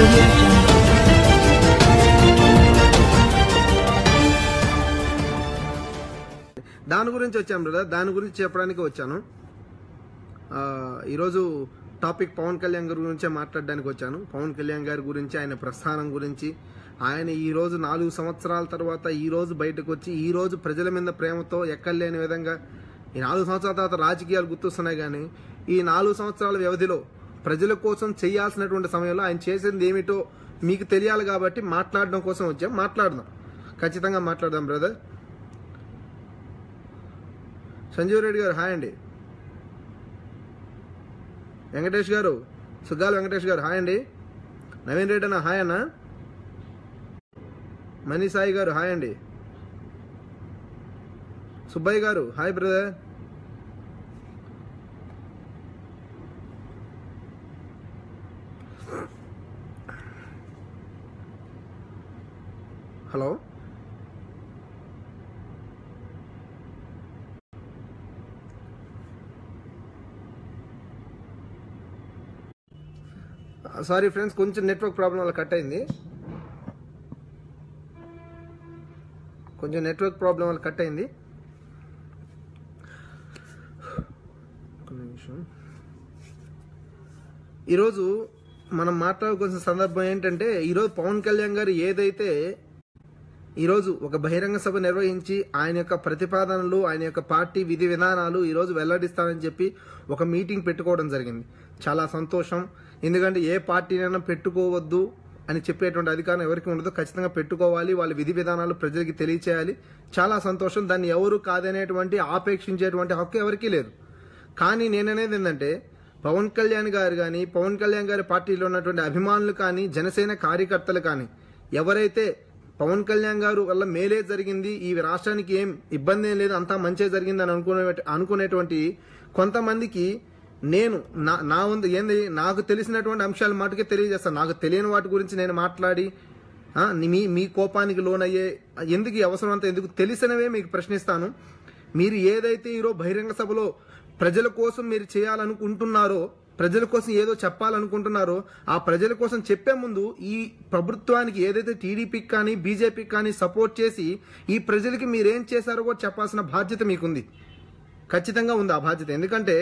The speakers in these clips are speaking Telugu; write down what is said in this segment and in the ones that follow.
audio jungle. దాని గురించి వచ్చాను బ్రదర్, దాని గురించి చెప్పడానికి వచ్చాను. ఈరోజు టాపిక్ పవన్ కళ్యాణ్ గారి గురించే మాట్లాడడానికి వచ్చాను. పవన్ కళ్యాణ్ గారి గురించి, ఆయన ప్రస్థానం గురించి, ఆయన ఈరోజు 4 సంవత్సరాల తర్వాత ఈరోజు బయటకు వచ్చి ఈరోజు ప్రజల మీద ప్రేమతో ఎక్కడలేని విధంగా ఈ 4 సంవత్సరాల తర్వాత రాజకీయాలు గుర్తొస్తున్నాయి. కానీ ఈ 4 సంవత్సరాల వ్యవధిలో ప్రజల కోసం చేయాల్సినటువంటి సమయంలో ఆయన చేసింది ఏమిటో మీకు తెలియాలి కాబట్టి మాట్లాడడం కోసం వచ్చాం. మాట్లాడదాం, ఖచ్చితంగా మాట్లాడదాం బ్రదర్. సంజీవ్ రెడ్డి గారు హాయ్ అండి. వెంకటేష్ గారు, సుగ్గాల వెంకటేష్ గారు హాయ్ అండి. నవీన్ రెడ్డి అన్న హాయ్ అన్న. మనీ సాయి గారు హాయ్ అండి. సుబ్బయ్య గారు hi brother. Hello, sorry friends, కొంచెం నెట్వర్క్ ప్రాబ్లం వల్ల కట్ అయింది. ఈరోజు మనం మాట్లాడుకోవాల్సిన సందర్భం ఏంటంటే, ఈరోజు పవన్ కళ్యాణ్ గారు ఏదైతే ఈరోజు ఒక బహిరంగ సభ నిర్వహించి ఆయన యొక్క ప్రతిపాదనలు, ఆయన యొక్క పార్టీ విధి విధానాలు ఈరోజు వెల్లడిస్తానని చెప్పి ఒక మీటింగ్ పెట్టుకోవడం జరిగింది. చాలా సంతోషం. ఎందుకంటే ఏ పార్టీనైనా పెట్టుకోవద్దు అని చెప్పేటువంటి అధికారం ఎవరికి ఉండదు. ఖచ్చితంగా పెట్టుకోవాలి, వాళ్ళ విధి విధానాలు ప్రజలకి తెలియచేయాలి. చాలా సంతోషం. దాన్ని ఎవరు కాదనేటువంటి ఆపేక్షించేటువంటి హక్కు ఎవరికీ లేదు. కానీ నేననేది ఏంటంటే, పవన్ కళ్యాణ్ గారు కానీ, పవన్ కళ్యాణ్ గారి పార్టీలో ఉన్నటువంటి అభిమానులు కానీ, జనసేన కార్యకర్తలు కానీ, ఎవరైతే పవన్ కళ్యాణ్ గారు వల్ల మేలే జరిగింది, ఈ రాష్ట్రానికి ఏం ఇబ్బంది ఏం లేదు, అంతా మంచి జరిగింది అని అనుకునేటువంటి కొంతమందికి నేను నా వంతు ఏంది నాకు తెలిసినటువంటి అంశాల మాటకే తెలియజేస్తాను. నాకు తెలియని వాటి గురించి నేను మాట్లాడి మీ కోపానికి లోనయ్యే ఎందుకు అవసరం అంతా ఎందుకు, తెలిసినవే మీకు ప్రశ్నిస్తాను. మీరు ఏదైతే ఈరోజు బహిరంగ సభలో ప్రజల కోసం మీరు చేయాలనుకుంటున్నారో, ప్రజల కోసం ఏదో చెప్పాలనుకుంటున్నారో, ఆ ప్రజల కోసం చెప్పే ముందు ఈ ప్రభుత్వానికి ఏదైతే టీడీపీకి కానీ బీజేపీకి కానీ సపోర్ట్ చేసి ఈ ప్రజలకి మీరేం చేశారో కూడా చెప్పాల్సిన బాధ్యత మీకుంది. ఖచ్చితంగా ఉంది ఆ బాధ్యత. ఎందుకంటే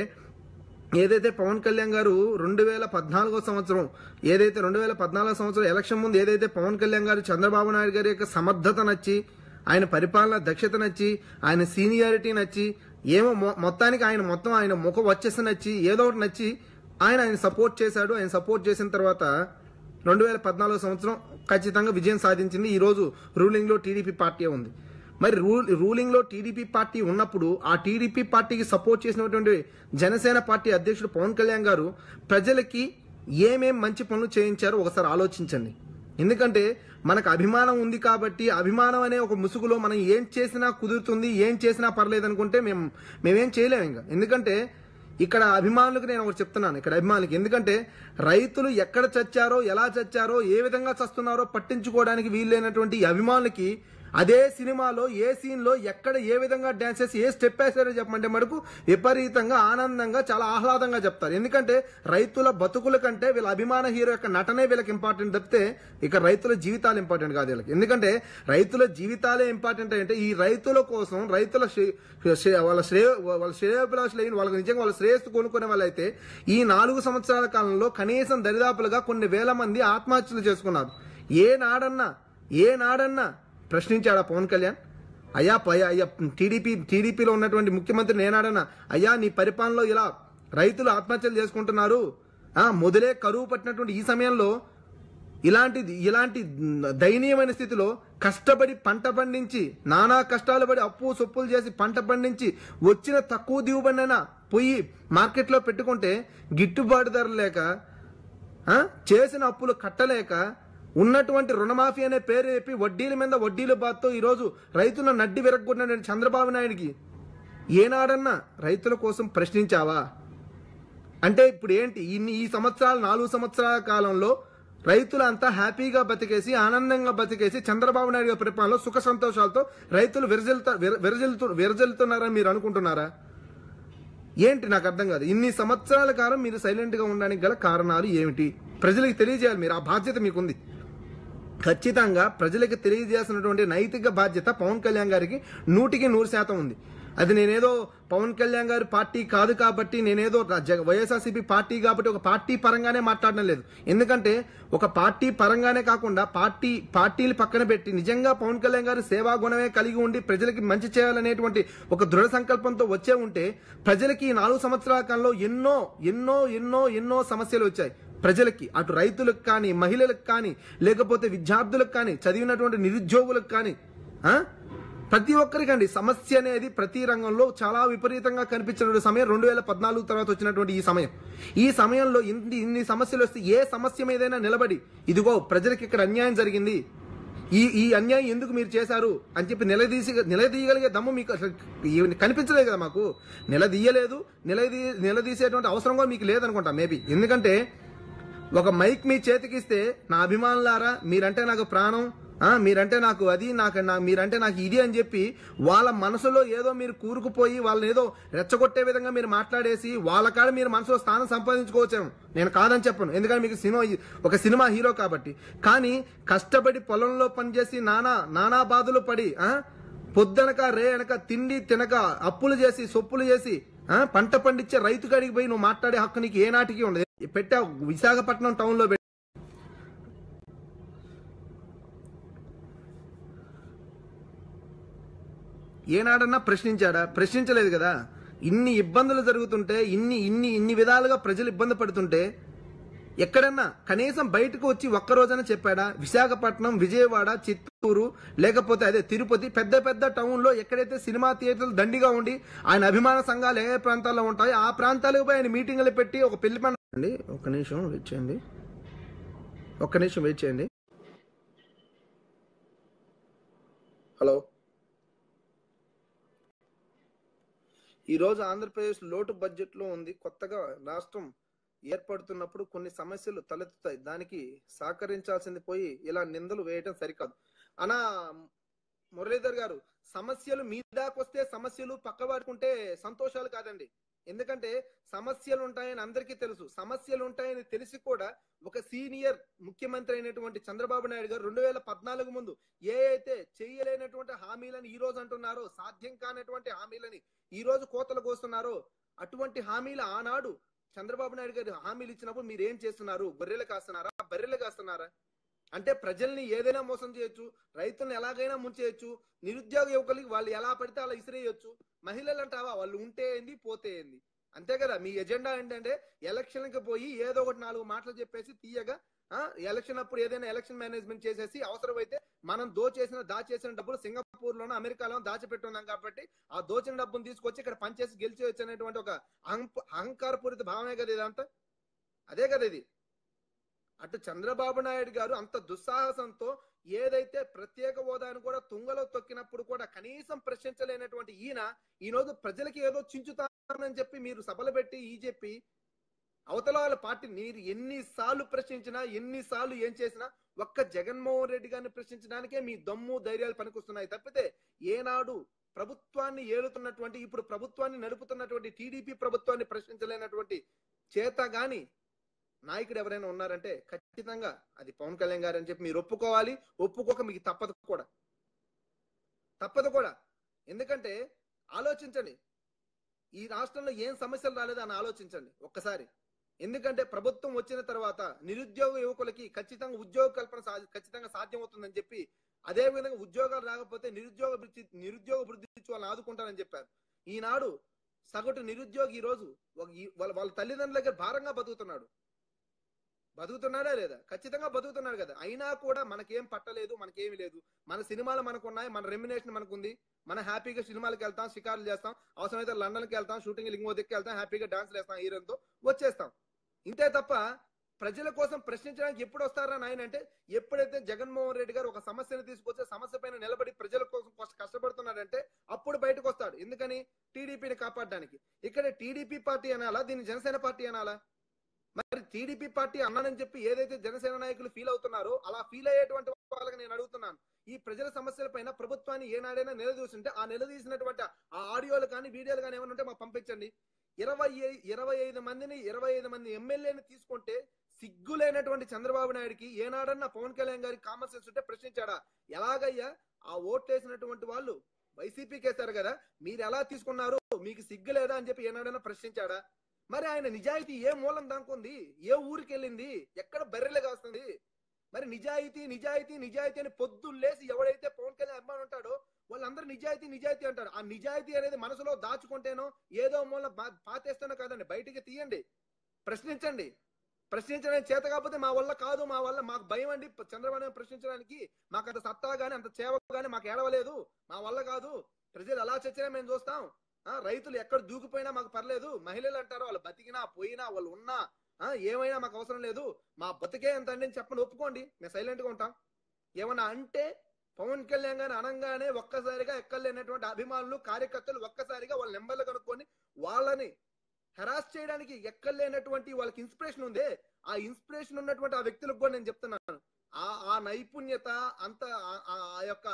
ఏదైతే పవన్ కళ్యాణ్ గారు 2014 సంవత్సరం ఏదైతే 2014 సంవత్సరం ఎలక్షన్ ముందు ఏదైతే పవన్ కళ్యాణ్ గారు చంద్రబాబు నాయుడు గారి యొక్క సమర్థత నచ్చి, ఆయన పరిపాలన దక్షత నచ్చి, ఆయన సీనియారిటీ నచ్చి, ఏమో మొత్తానికి ఆయన ముఖ వచ్చేసి నచ్చి, ఏదో ఒకటి నచ్చి ఆయన సపోర్ట్ చేశాడు. ఆయన సపోర్ట్ చేసిన తర్వాత 2014 సంవత్సరం ఖచ్చితంగా విజయం సాధించింది. ఈరోజు రూలింగ్ లో టీడీపీ పార్టీ ఉంది. మరి రూలింగ్ లో టీడీపీ పార్టీ ఉన్నప్పుడు ఆ టీడీపీ పార్టీకి సపోర్ట్ చేసినటువంటి జనసేన పార్టీ అధ్యక్షుడు పవన్ కళ్యాణ్ గారు ప్రజలకి ఏమేం మంచి పనులు చేయించారో ఒకసారి ఆలోచించండి. ఎందుకంటే మనకు అభిమానం ఉంది కాబట్టి, అభిమానం అనే ఒక ముసుగులో మనం ఏం చేసినా కుదురుతుంది, ఏం చేసినా పర్లేదు అనుకుంటే మేమేం చేయలేము ఇంకా. ఎందుకంటే ఇక్కడ అభిమానులకు నేను ఒకటి చెప్తున్నాను, ఇక్కడ అభిమానులకి, ఎందుకంటే రైతులు ఎక్కడ చచ్చారో, ఎలా చచ్చారో, ఏ విధంగా చస్తున్నారో పట్టించుకోవడానికి వీలైనటువంటి అభిమానులకి అదే సినిమాలో ఏ సీన్ లో ఎక్కడ ఏ విధంగా డాన్స్ చేసి ఏ స్టెప్ వేసారో చెప్పమంటే మటుకు విపరీతంగా ఆనందంగా చాలా ఆహ్లాదంగా చెప్తారు. ఎందుకంటే రైతుల బతుకుల కంటే వీళ్ళ అభిమాన హీరో యొక్క నటనే వీళ్ళకి ఇంపార్టెంట్ తప్పితే ఇక రైతుల జీవితాలు ఇంపార్టెంట్ కాదు వీళ్ళకి. ఎందుకంటే రైతుల జీవితాలే ఇంపార్టెంట్ అంటే ఈ రైతుల కోసం, రైతుల వాళ్ళ శ్రేయోభిలాషులు వాళ్ళకి నిజంగా వాళ్ళ శ్రేయస్సు కొనుక్కునే వాళ్ళైతే ఈ 4 సంవత్సరాల కాలంలో కనీసం దరిదాపులుగా కొన్ని వేల మంది ఆత్మహత్యలు చేసుకున్నారు. ఏనాడన్నా ప్రశ్నించాడా పవన్ కళ్యాణ్? అయ్యా టీడీపీలో ఉన్నటువంటి ముఖ్యమంత్రి నేనాడన్నా, అయ్యా నీ పరిపాలనలో ఇలా రైతులు ఆత్మహత్యలు చేసుకుంటున్నారు, మొదలే కరువు పట్టినటువంటి ఈ సమయంలో ఇలాంటి దయనీయమైన స్థితిలో కష్టపడి పంట పండించి, నానా కష్టాలు పడి అప్పు సొప్పులు చేసి పంట పండించి వచ్చిన తక్కువ దిగుబడినైనా పోయి మార్కెట్లో పెట్టుకుంటే గిట్టుబాటు ధర లేక, చేసిన అప్పులు కట్టలేక, ఉన్నటువంటి రుణమాఫీ అనే పేరు చెప్పి వడ్డీల మీద వడ్డీల బాధతో ఈరోజు రైతులను నడ్డి విరగొట్టిన చంద్రబాబు నాయుడికి ఏనాడన్నా రైతుల కోసం ప్రశ్నించావా? అంటే ఇప్పుడు ఏంటి, ఈ 4 సంవత్సరాల కాలంలో రైతులంతా హ్యాపీగా బతికేసి, ఆనందంగా బతికేసి, చంద్రబాబు నాయుడు గారి పరిపాలనలో సుఖ సంతోషాలతో రైతులు విరజల్లుతున్నారని మీరు అనుకుంటున్నారా? ఏంటి నాకు అర్థం కాదు. ఇన్ని సంవత్సరాల కాలం మీరు సైలెంట్ గా ఉండడానికి గల కారణాలు ఏమిటి? ప్రజలకు తెలియజేయాలి. మీరు ఆ బాధ్యత మీకుంది. ఖచ్చితంగా ప్రజలకు తెలియజేయాల్సినటువంటి నైతిక బాధ్యత పవన్ కళ్యాణ్ గారికి 100% ఉంది. అది నేనేదో పవన్ కళ్యాణ్ గారి పార్టీ కాదు కాబట్టి, నేనేదో వైఎస్ఆర్సీపీ పార్టీ కాబట్టి ఒక పార్టీ పరంగానే మాట్లాడడం లేదు. ఎందుకంటే ఒక పార్టీ పరంగానే కాకుండా పార్టీలు పక్కన పెట్టి నిజంగా పవన్ కళ్యాణ్ గారు సేవా గుణమే కలిగి ఉండి ప్రజలకి మంచి చేయాలనేటువంటి ఒక దృఢ సంకల్పంతో వచ్చే ఉంటే ప్రజలకి 4 సంవత్సరాల కాలంలో ఎన్నో ఎన్నో ఎన్నో ఎన్నో సమస్యలు వచ్చాయి. ప్రజలకి, అటు రైతులకు కానీ, మహిళలకు కానీ, లేకపోతే విద్యార్థులకు కానీ, చదివినటువంటి నిరుద్యోగులకు కానీ, ప్రతి ఒక్కరికండి సమస్య అనేది ప్రతి రంగంలో చాలా విపరీతంగా కనిపించిన సమయం 2014 తర్వాత వచ్చినటువంటి ఈ సమయంలో ఇన్ని సమస్యలు వస్తే ఏ సమస్య మీదైనా నిలబడి ఇదిగో ప్రజలకు ఇక్కడ అన్యాయం జరిగింది, ఈ అన్యాయం ఎందుకు మీరు చేశారు అని చెప్పి నిలదీయగలిగే దమ్ము మీకు కనిపించలేదు కదా. మాకు నిలదీసేటువంటి అవసరం కూడా మీకు లేదనుకుంటా మేబీ. ఎందుకంటే ఒక మైక్ మీ చేతికి ఇస్తే నా అభిమానులారా మీరంటే నాకు ప్రాణం, మీరంటే నాకు అది, మీరంటే నాకు ఇది అని చెప్పి వాళ్ళ మనసులో ఏదో మీరు కూరుకుపోయి వాళ్ళని ఏదో రెచ్చగొట్టే విధంగా మీరు మాట్లాడేసి వాళ్ళ కాడ మీరు మనసులో స్థానం సంపాదించుకోవచ్చాము. నేను కాదని చెప్పను, ఎందుకంటే మీకు ఒక సినిమా హీరో కాబట్టి. కానీ కష్టపడి పొలంలో పనిచేసి నానా బాధలు పడి పొద్దనక రే అనక తిండి తినక అప్పులు చేసి సొప్పులు చేసి పంట పండించే రైతు కాడికి పోయి నువ్వు మాట్లాడే హక్కు నీకు ఏనాటికి ఉండదు. పెట్టా విశాఖపట్నం టౌన్ లో ఏనాడన్నా ప్రశ్నించాడా? ప్రశ్నించలేదు కదా. ఇన్ని ఇబ్బందులు జరుగుతుంటే, ఇన్ని విధాలుగా ప్రజలు ఇబ్బంది పడుతుంటే ఎక్కడన్నా కనీసం బయటకు వచ్చి ఒక్కరోజైనా చెప్పాడా? విశాఖపట్నం, విజయవాడ, చిత్తూరు, లేకపోతే అదే తిరుపతి పెద్ద టౌన్ లో ఎక్కడైతే సినిమా థియేటర్లు దండిగా ఉండి ఆయన అభిమాన సంఘాలు ఏ ప్రాంతాల్లో ఉంటాయో ఆ ప్రాంతాలకు పోయి ఆయన మీటింగ్లు పెట్టి ఒక పెళ్లి పండి. ఒక్క నిమిషం వెయిట్ చేయండి. హలో. ఈరోజు ఆంధ్రప్రదేశ్ లోటు బడ్జెట్ లో ఉంది. కొత్తగా రాష్ట్రం ఏర్పడుతున్నప్పుడు కొన్ని సమస్యలు తలెత్తుతాయి. దానికి సహకరించాల్సింది పోయి ఇలా నిందలు వేయటం సరికాదు. అనా మురళీధర్ గారు, సమస్యలు మీ దాకొస్తే సమస్యలు పక్కవాడుకుంటే సంతోషాలు కాదండి. ఎందుకంటే సమస్యలు ఉంటాయని అందరికీ తెలుసు. సమస్యలు ఉంటాయని తెలిసి కూడా ఒక సీనియర్ ముఖ్యమంత్రి అయినటువంటి చంద్రబాబు నాయుడు గారు 2014 ముందు ఏ అయితే చేయలేనటువంటి హామీలని ఈ రోజు అంటున్నారో, సాధ్యం కానటువంటి హామీలని ఈ రోజు కోతలు కోస్తున్నారో, అటువంటి హామీలు ఆనాడు చంద్రబాబు నాయుడు గారు హామీలు ఇచ్చినప్పుడు మీరు ఏం చేస్తున్నారు? గొర్రెలు కాస్తున్నారా? బర్రెలు కాస్తున్నారా? అంటే ప్రజల్ని ఏదైనా మోసం చేయొచ్చు, రైతులను ఎలాగైనా ముంచేయచ్చు, నిరుద్యోగ యువకులకి వాళ్ళు ఎలా పడితే అలా ఇసిరేయచ్చు, మహిళలు అంటావా వాళ్ళు ఉంటే ఏంది పోతే ఏంది, అంతే కదా. మీ ఎజెండా ఏంటంటే ఎలక్షన్కి పోయి ఏదో ఒకటి 4 మాటలు చెప్పేసి తీయగా ఎలక్షన్ అప్పుడు ఏదైనా ఎలక్షన్ మేనేజ్మెంట్ చేసేసి అవసరమైతే మనం దాచేసిన డబ్బులు సింగపూర్ లోనో అమెరికాలో దాచిపెట్టున్నాం కాబట్టి ఆ దోచిన డబ్బును తీసుకొచ్చి ఇక్కడ పనిచేసి గెలిచేయచ్చు అనేటువంటి ఒక అహంకారపూరిత భావమే కదా ఇదంతా. అదే కదా ఇది. అటు చంద్రబాబు నాయుడు గారు అంత దుస్సాహసంతో ఏదైతే ప్రత్యేక హోదాను కూడా తుంగలో తొక్కినప్పుడు కూడా కనీసం ప్రశ్నించలేనటువంటి ఈరోజు ప్రజలకి ఏదో చించుతానని చెప్పి మీరు సభలు పెట్టి చెప్పి అవతల వాళ్ళ పార్టీ మీరు ఎన్నిసార్లు ప్రశ్నించినా, ఎన్నిసార్లు ఏం చేసినా ఒక్క జగన్మోహన్ రెడ్డి గారిని ప్రశ్నించడానికే మీ దమ్ము ధైర్యాలు పనికొస్తున్నాయి తప్పితే ఏనాడు ప్రభుత్వాన్ని ఏలుతున్నటువంటి, ఇప్పుడు ప్రభుత్వాన్ని నడుపుతున్నటువంటి టీడీపీ ప్రభుత్వాన్ని ప్రశ్నించలేనటువంటి చేతగాని నాయకుడు ఎవరైనా ఉన్నారంటే ఖచ్చితంగా అది పవన్ కళ్యాణ్ గారు అని చెప్పి మీరు ఒప్పుకోవాలి. ఒప్పుకోక మీకు తప్పదు కూడా. ఎందుకంటే ఆలోచించండి, ఈ రాష్ట్రంలో ఏం సమస్యలు రాలేదో అని ఆలోచించండి ఒక్కసారి. ఎందుకంటే ప్రభుత్వం వచ్చిన తర్వాత నిరుద్యోగ యువకులకి ఖచ్చితంగా ఉద్యోగ కల్పన ఖచ్చితంగా సాధ్యమవుతుందని చెప్పి, అదే విధంగా ఉద్యోగాలు రాకపోతే నిరుద్యోగ వృద్ధి వాళ్ళని ఆదుకుంటారని చెప్పారు. ఈనాడు సగటు నిరుద్యోగి ఈ రోజు వాళ్ళ తల్లిదండ్రుల దగ్గర భారంగా బతుకుతున్నాడా లేదా? ఖచ్చితంగా బతుకుతున్నాడు కదా. అయినా కూడా మనకేం పట్టలేదు, మనకేమి లేదు. మన సినిమాలు మనకున్నాయి, మన రెమ్యునేషన్ మనకుంది, మన హ్యాపీగా సినిమాలకు వెళ్తాం, షికారులు చేస్తాం, అవసరమైతే లండన్కి వెళ్తాం, షూటింగ్ ఇంకో దిక్కు వెళ్తాం, హ్యాపీగా డాన్స్లు వేస్తాం, హీరోతో వచ్చేస్తాం. ఇంతే తప్ప ప్రజల కోసం ప్రశ్నించడానికి ఎప్పుడు వస్తారా నాయన అంటే, ఎప్పుడైతే జగన్మోహన్ రెడ్డి గారు ఒక సమస్యను తీసుకొచ్చే సమస్య పైన నిలబడి ప్రజల కోసం కష్టపడుతున్నాడంటే అప్పుడు బయటకు వస్తాడు. ఎందుకని? టీడీపీని కాపాడడానికి. ఇక్కడ టీడీపీ పార్టీ అనాలా, దీన్ని జనసేన పార్టీ అనాలా? మరి టీడీపీ పార్టీ అన్నానని చెప్పి ఏదైతే జనసేన నాయకులు ఫీల్ అవుతున్నారో అలా ఫీల్ అయ్యేటువంటి వాళ్ళకి నేను అడుగుతున్నాను, ఈ ప్రజల సమస్యల పైన ప్రభుత్వాన్ని ఏనాడైనా నిలదీస్తుంటే ఆ నిలదీసినటువంటి ఆ ఆడియోలు కానీ వీడియోలు కానీ ఏమైనా ఉంటే మాకు పంపించండి. 25 మంది ఎమ్మెల్యేని తీసుకుంటే సిగ్గులేనటువంటి చంద్రబాబు నాయుడికి ఏనాడన్నా పవన్ కళ్యాణ్ గారికి కామన్ సెన్స్ ఉంటే ప్రశ్నించాడా? ఎలాగయ్యా ఆ ఓట్లేసినటువంటి వాళ్ళు వైసీపీకి వేశారు కదా, మీరు ఎలా తీసుకున్నారు, మీకు సిగ్గు లేదా అని చెప్పి ఏనాడైనా ప్రశ్నించాడా? మరి ఆయన నిజాయితీ ఏ మూలం దాకుంది, ఏ ఊరికి వెళ్ళింది, ఎక్కడ బర్రెలు కాస్తుంది? మరి నిజాయితీ నిజాయితీ నిజాయితీ అని పొద్దులేసి ఎవడైతే పవన్ కళ్యాణ్ అభిమాని ఉంటాడో వాళ్ళందరూ నిజాయితీ నిజాయితీ అంటారు. ఆ నిజాయితీ అనేది మనసులో దాచుకుంటేనో ఏదో మూల పాతేస్తానో కాదండి, బయటికి తీయండి, ప్రశ్నించండి. ప్రశ్నించడానికి చేత కాకపోతే మా వల్ల కాదు, మా వల్ల మాకు భయం అండి చంద్రబాబు ప్రశ్నించడానికి, మాకు అంత సత్తా గానీ అంత చేవ గానీ మాకు ఏడవలేదు, మా వల్ల కాదు, ప్రజలు ఎలా చచ్చినా మేము చూస్తాం, రైతులు ఎక్కడ దూకిపోయినా మాకు పర్లేదు, మహిళలు అంటారు వాళ్ళు బతికినా పోయినా వాళ్ళు ఉన్నా ఏమైనా మాకు అవసరం లేదు, మా బతికే ఎంత అండి అని చెప్పండి, ఒప్పుకోండి, మేము సైలెంట్ గా ఉంటాం. ఏమన్నా అంటే పవన్ కళ్యాణ్ గారిని అనగానే ఒక్కసారిగా ఎక్కలేనటువంటి అభిమానులు కార్యకర్తలు ఒక్కసారిగా వాళ్ళ నెంబర్లు కనుక్కొని వాళ్ళని హెరాస్ చేయడానికి ఎక్కలేనటువంటి వాళ్ళకి ఇన్స్పిరేషన్ ఉంది. ఆ ఇన్స్పిరేషన్ ఉన్నటువంటి ఆ వ్యక్తులకు కూడా నేను చెప్తున్నాను, ఆ నైపుణ్యత అంత ఆ యొక్క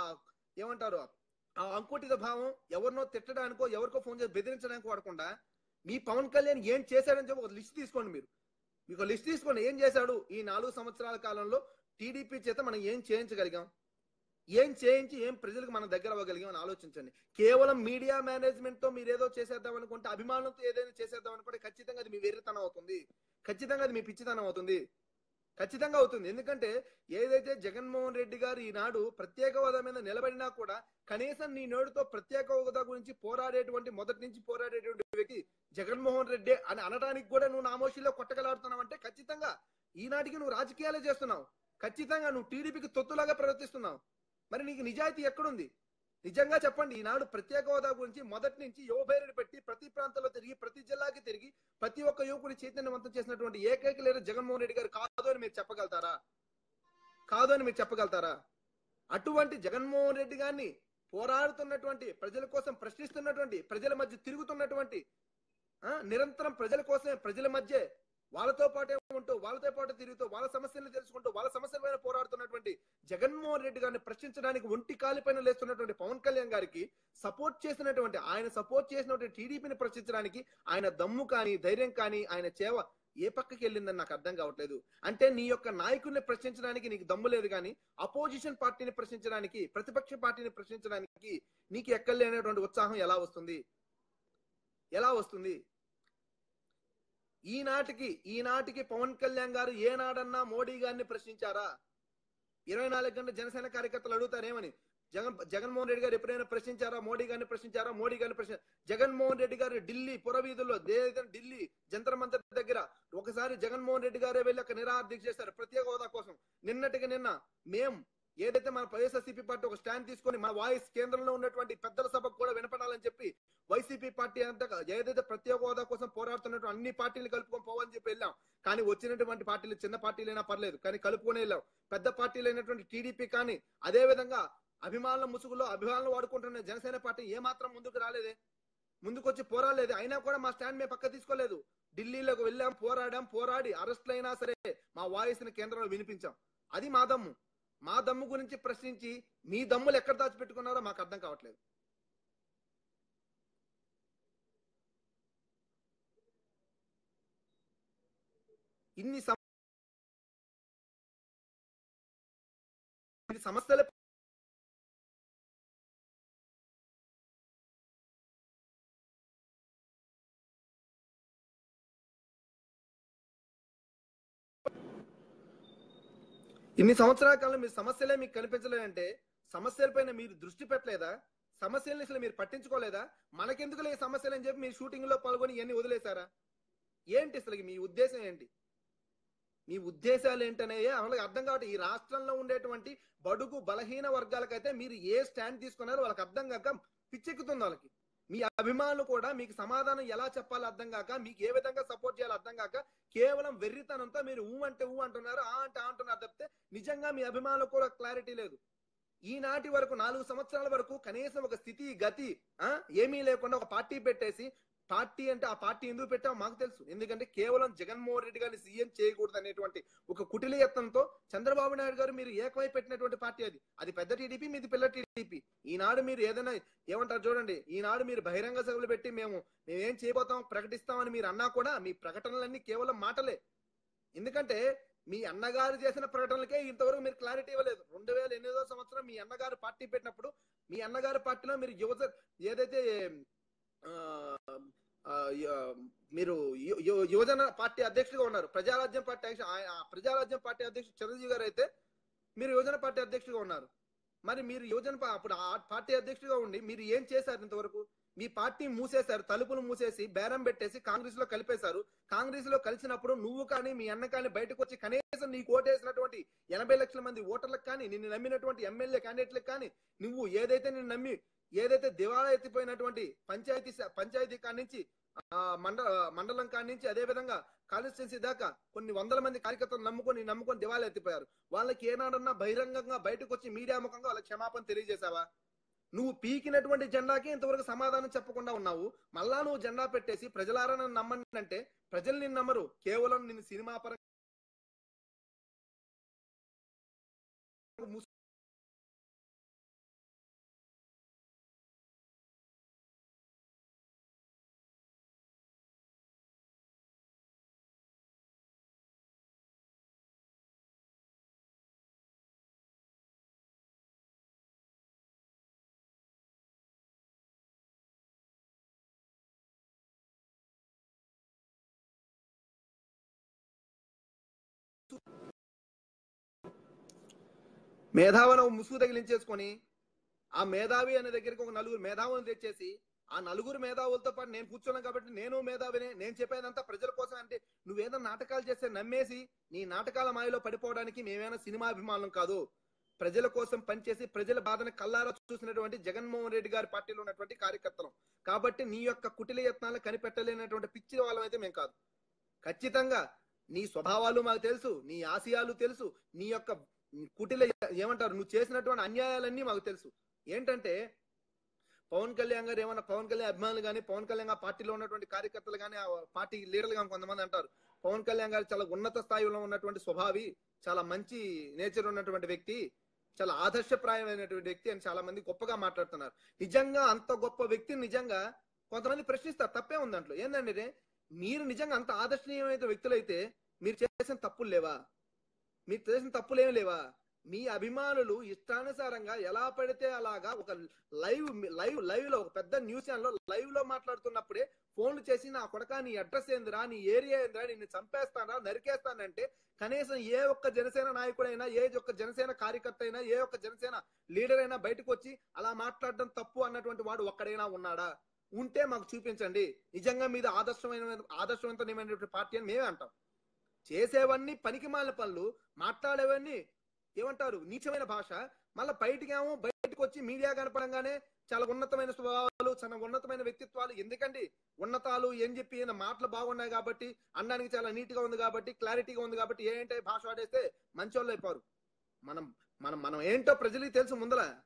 ఏమంటారు ఆ అంకుటిత భావం ఎవరినో తిట్టడానికో ఎవరికో ఫోన్ చేసి బెదిరించడానికి వాడకుండా మీ పవన్ కళ్యాణ్ ఏం చేశాడని చెప్పి ఒక లిస్ట్ తీసుకోండి. మీకు లిస్ట్ తీసుకోండి, ఏం చేశాడు ఈ 4 సంవత్సరాల కాలంలో టీడీపీ చేత మనం ఏం చేయించగలిగాం, ఏం చేయించి ఏం ప్రజలకు మనం దగ్గర అవ్వగలిగాం అని ఆలోచించండి. కేవలం మీడియా మేనేజ్మెంట్ తో మీరు ఏదో చేసేద్దాం అనుకుంటే, అభిమానులతో ఏదైనా చేసేద్దాం అనుకుంటే ఖచ్చితంగా అది మీ వెర్రితనం అవుతుంది, ఖచ్చితంగా అది మీ పిచ్చితనం అవుతుంది, ఖచ్చితంగా అవుతుంది. ఎందుకంటే ఏదైతే జగన్మోహన్ రెడ్డి గారు ఈనాడు ప్రత్యేక హోదా మీద నిలబడినా కూడా కనీసం నీ నోటితో ప్రత్యేక హోదా గురించి పోరాడేటువంటి మొదటి నుంచి పోరాడేటువంటి వ్యక్తి జగన్మోహన్ రెడ్డి అని అనడానికి కూడా నువ్వు నామోషిలో కొట్టగలాడుతున్నావు అంటే ఖచ్చితంగా ఈనాటికి నువ్వు రాజకీయాలే చేస్తున్నావు, ఖచ్చితంగా నువ్వు టీడీపీకి తొత్తులాగా ప్రవర్తిస్తున్నావు. మరి నీకు నిజాయితీ ఎక్కడుంది? నిజంగా చెప్పండి. ఈనాడు ప్రత్యేక హోదా గురించి మొదటి నుంచి యువభైరుడు పెట్టి ప్రతి ప్రాంతంలో తిరిగి ప్రతి జిల్లాకి తిరిగి ప్రతి ఒక్క యువకుని చైతన్యవంతం చేసినటువంటి ఏకైక లీడర్ జగన్మోహన్ రెడ్డి గారు కాదు అని మీరు చెప్పగలుగుతారా? కాదు అని మీరు చెప్పగలుగుతారా? అటువంటి జగన్మోహన్ రెడ్డి గారిని పోరాడుతున్నటువంటి ప్రజల కోసం ప్రశ్నిస్తున్నటువంటి ప్రజల మధ్య తిరుగుతున్నటువంటి నిరంతరం ప్రజల కోసమే ప్రజల మధ్య వాళ్ళతో పాటే ఉంటూ వాళ్ళతో పాటు తిరుగుతూ వాళ్ళ సమస్యలను తెలుసుకుంటూ వాళ్ళ సమస్యల పైన పోరాడుతున్నటువంటి జగన్మోహన్ రెడ్డి గారిని ప్రశ్నించడానికి ఒంటి కాలి పైన లేస్తున్నటువంటి పవన్ కళ్యాణ్ గారికి సపోర్ట్ చేసినటువంటి టీడీపీని ప్రశ్నించడానికి ఆయన దమ్ము కానీ ధైర్యం కానీ ఆయన చేవ ఏ పక్కకి వెళ్ళిందని నాకు అర్థం కావట్లేదు. అంటే నీ యొక్క నాయకుడిని ప్రశ్నించడానికి నీకు దమ్ము లేదు కానీ అపోజిషన్ పార్టీని ప్రశ్నించడానికి ప్రతిపక్ష పార్టీని ప్రశ్నించడానికి నీకు ఎక్కలేనటువంటి ఉత్సాహం ఎలా వస్తుంది? ఎలా వస్తుంది? ఈనాటికి పవన్ కళ్యాణ్ గారు ఏనాడన్నా మోడీ గారిని ప్రశ్నించారా? 24 గంటల జనసేన కార్యకర్తలు అడుగుతారేమని, జగన్మోహన్ రెడ్డి గారు ఎప్పుడైనా ప్రశ్నించారా? మోడీ గారిని ప్రశ్నించారా? మోడీ గారిని జగన్మోహన్ రెడ్డి గారు ఢిల్లీ పురవీధుల్లో ఢిల్లీ జంతర్ మంతర్ దగ్గర ఒకసారి జగన్మోహన్ రెడ్డి గారే వెళ్ళి అక్కడ నిరాహార చేశారు ప్రత్యేక హోదా కోసం. నిన్న మేం ఏదైతే మన వైఎస్ఆర్సీపీ పార్టీ ఒక స్టాండ్ తీసుకొని మన వాయిస్ కేంద్రంలో ఉన్నటువంటి పెద్దల సభకు కూడా వినపడాలని చెప్పి వైసీపీ పార్టీ అంతా ఏదైతే ప్రత్యేక హోదా కోసం పోరాడుతున్నట్టు అన్ని పార్టీలు కలుపుకొని పోవాలని చెప్పి వెళ్ళాం. కానీ వచ్చినటువంటి పార్టీలు చిన్న పార్టీలైనా పర్లేదు కానీ కలుపుకొని వెళ్ళాం. పెద్ద పార్టీలైనటువంటి టీడీపీ కానీ అదే విధంగా అభిమానుల ముసుగులో అభిమానులు వాడుకుంటున్న జనసేన పార్టీ ఏమాత్రం ముందుకు రాలేదే, ముందుకొచ్చి పోరాడలేదు. అయినా కూడా మా స్టాండ్ మేము పక్క తీసుకోలేదు. ఢిల్లీలోకి వెళ్ళాం, పోరాడి అరెస్టులైనా సరే మా వాయిస్ ని కేంద్రంలో వినిపించాం. అది మా దమ్ము. మా దమ్ము గురించి ప్రశ్నించి మీ దమ్ములు ఎక్కడ దాచిపెట్టుకున్నారో మాకు అర్థం కావట్లేదు. ఇన్ని సమస్యల ఇన్ని సంవత్సరాల కాలం మీ సమస్యలే మీకు కనిపించలేదంటే సమస్యలపైన మీరు దృష్టి పెట్టలేదా? సమస్యల్ని అసలు మీరు పట్టించుకోలేదా? మనకెందుకులే ఈ సమస్యలు అని చెప్పి మీరు షూటింగ్ లో పాల్గొని ఇవన్నీ వదిలేశారా? ఏంటి అసలు మీ ఉద్దేశం ఏంటి? మీ ఉద్దేశాలు ఏంటనే వాళ్ళకి అర్థం కావట్లేదు. ఈ రాష్ట్రంలో ఉండేటువంటి బడుగు బలహీన వర్గాలకైతే మీరు ఏ స్టాండ్ తీసుకున్నారో వాళ్ళకి అర్థం కాక పిచ్చెక్కుతుంది వాళ్ళకి. మీ అభిమానులు కూడా మీకు సమాధానం ఎలా చెప్పాలో అర్థం కాక మీకు ఏ విధంగా సపోర్ట్ చేయాలో అర్థం కాక కేవలం వెర్రితనంతో మీరు అంటే అంటున్నారు, అంటే అంటున్నారు తప్పితే నిజంగా మీ అభిమానులకు కూడా క్లారిటీ లేదు. ఈనాటి వరకు 4 సంవత్సరాల వరకు కనీసం ఒక స్థితి గతి ఏమీ లేకుండా ఒక పార్టీ పెట్టేసి పార్టీ అంటే ఆ పార్టీ ఎందుకు పెట్టామో మాకు తెలుసు. ఎందుకంటే కేవలం జగన్మోహన్ రెడ్డి గారిని సీఎం చేయకూడదు అనేటువంటి ఒక కుటిల యత్నంతో చంద్రబాబు నాయుడు గారు మీరు ఏకమై పెట్టినటువంటి పార్టీ అది. అది పెద్ద టీడీపీ, మీది పిల్ల టీడీపీ. ఈనాడు మీరు ఏదైనా ఏమంటారు చూడండి, ఈనాడు మీరు బహిరంగ సభలు పెట్టి మేమేం చేయబోతాం ప్రకటిస్తామని మీరు అన్నా కూడా మీ ప్రకటనలన్నీ కేవలం మాటలే. ఎందుకంటే మీ అన్నగారు చేసిన ప్రకటనలకే ఇంతవరకు మీరు క్లారిటీ ఇవ్వలేదు. 2008వ సంవత్సరం మీ అన్నగారు పార్టీ పెట్టినప్పుడు మీ అన్నగారు పార్టీలో మీరు ఏదైతే మీరు యువజన పార్టీ అధ్యక్షుడిగా ఉన్నారు. ప్రజారాజ్యం పార్టీ అధ్యక్షుడు చిరంజీవి గారు అయితే మీరు యువజన పార్టీ అధ్యక్షుడిగా ఉన్నారు. మరి మీరు అప్పుడు ఆ పార్టీ అధ్యక్షుడిగా ఉండి మీరు ఏం చేశారు? ఇంతవరకు మీ పార్టీ మూసేశారు, తలుపులు మూసేసి బేరం పెట్టేసి కాంగ్రెస్ లో కలిపేశారు. కాంగ్రెస్ లో కలిసినప్పుడు నువ్వు కానీ మీ అన్న కానీ బయటకు వచ్చి కనీసం నీకు ఓటేసినటువంటి 80 లక్షల మంది ఓటర్లకు కానీ, నిన్ను నమ్మినటువంటి ఎమ్మెల్యే క్యాండిడేట్లకు కానీ, నువ్వు నిన్ను నమ్మి ఏదైతే దివాళా ఎత్తిపోయినటువంటి పంచాయతీ కాడి నుంచి మండలం కాడి నుంచి అదే విధంగా కాన్స్టిట్యున్సీ దాకా కొన్ని వందల మంది కార్యకర్తలు నమ్ముకొని దివాళా ఎత్తిపోయారు. వాళ్ళకి ఏనాడన్నా బహిరంగంగా బయటకు వచ్చి మీడియా ముఖంగా వాళ్ళకి క్షమాపణ తెలియజేశావా? నువ్వు పీకినటువంటి జెండాకి ఇంతవరకు సమాధానం చెప్పకుండా ఉన్నావు. మళ్ళా నువ్వు జెండా పెట్టేసి ప్రజలారా నన్ను నమ్మండి అంటే ప్రజలు నిన్ను నమ్మరు. కేవలం నిన్ను సినిమా పరంగా మేధావిని ముసుగు తగిలించేసుకొని ఆ మేధావి అనే దగ్గరికి ఒక నలుగురు మేధావులను తెచ్చేసి ఆ నలుగురు మేధావులతో పాటు నేను కూర్చున్నాను కాబట్టి నేను మేధావినే, నేను చెప్పేదంతా ప్రజల కోసం అంటే నువ్వేదో నాటకాలు చేస్తే నమ్మేసి నీ నాటకాల మాయలో పడిపోవడానికి మేమేమైనా సినిమా అభిమానులం కాదు. ప్రజల కోసం పనిచేసి ప్రజల బాధను కల్లారా చూసినటువంటి జగన్మోహన్ రెడ్డి గారి పార్టీలో ఉన్నటువంటి కార్యకర్తలు కాబట్టి నీ యొక్క కుటిల యత్నాలను కనిపెట్టలేనటువంటి పిచ్చి వాళ్ళం అయితే మేము కాదు. ఖచ్చితంగా నీ స్వభావాలు మాకు తెలుసు, నీ ఆశయాలు తెలుసు, నీ యొక్క కుటిల ఏమంటారు నువ్వు చేసినటువంటి అన్యాయాలన్నీ మాకు తెలుసు. ఏంటంటే పవన్ కళ్యాణ్ గారు ఏమన్నా పవన్ కళ్యాణ్ అభిమానులు కానీ, పవన్ కళ్యాణ్ పార్టీలో ఉన్నటువంటి కార్యకర్తలు కానీ, పార్టీ లీడర్లు కానీ కొంతమంది అంటారు పవన్ కళ్యాణ్ గారు చాలా ఉన్నత స్థాయిలో ఉన్నటువంటి స్వభావి, చాలా మంచి నేచర్ ఉన్నటువంటి వ్యక్తి, చాలా ఆదర్శప్రాయమైనటువంటి వ్యక్తి అని చాలా మంది గొప్పగా మాట్లాడుతున్నారు. నిజంగా అంత గొప్ప వ్యక్తిని నిజంగా కొంతమంది ప్రశ్నిస్తారు. తప్పే ఉంది దాంట్లో. ఏంటంటే మీరు నిజంగా అంత ఆదర్శనీయమైన వ్యక్తులైతే మీరు చేసిన తప్పులు లేవా? మీరు చేసిన తప్పులేమి లేవా? మీ అభిమానులు ఇష్టానుసారంగా ఎలా పడితే అలాగా ఒక లైవ్ లో ఒక పెద్ద న్యూస్ ఛానల్ లైవ్ లో మాట్లాడుతున్నప్పుడే ఫోన్లు చేసి నా కొడక నీ అడ్రస్ ఏందిరా, నీ ఏరియా ఏందిరా, నిన్ను చంపేస్తానా నరికేస్తానంటే కనీసం ఏ ఒక్క జనసేన నాయకుడైనా, ఏ ఒక్క జనసేన కార్యకర్త అయినా, ఏ ఒక్క జనసేన లీడర్ అయినా బయటకు వచ్చి అలా మాట్లాడడం తప్పు అన్నటువంటి వాడు ఒక్కడైనా ఉన్నాడా? ఉంటే మాకు చూపించండి. నిజంగా మీద ఆదర్శవంతమైనటువంటి పార్టీ అని మేమే అంటాం. చేసేవన్నీ పనికిమాలిన పనులు, మాట్లాడేవన్నీ ఏమంటారు నీచమైన భాష, మళ్ళీ బయటకు వచ్చి మీడియా కనపడంగానే చాలా ఉన్నతమైన స్వభావాలు, చాలా ఉన్నతమైన వ్యక్తిత్వాలు. ఎందుకండి ఉన్నతాలు ఏం చెప్పి మాటలు బాగున్నాయి కాబట్టి, అన్నానికి చాలా నీట్ గా ఉంది కాబట్టి, క్లారిటీగా ఉంది కాబట్టి ఏంటంటే భాష వాడేస్తే మంచోళ్ళు అయిపోరు. మనం మనం మనం ఏంటో ప్రజలకి తెలుసు.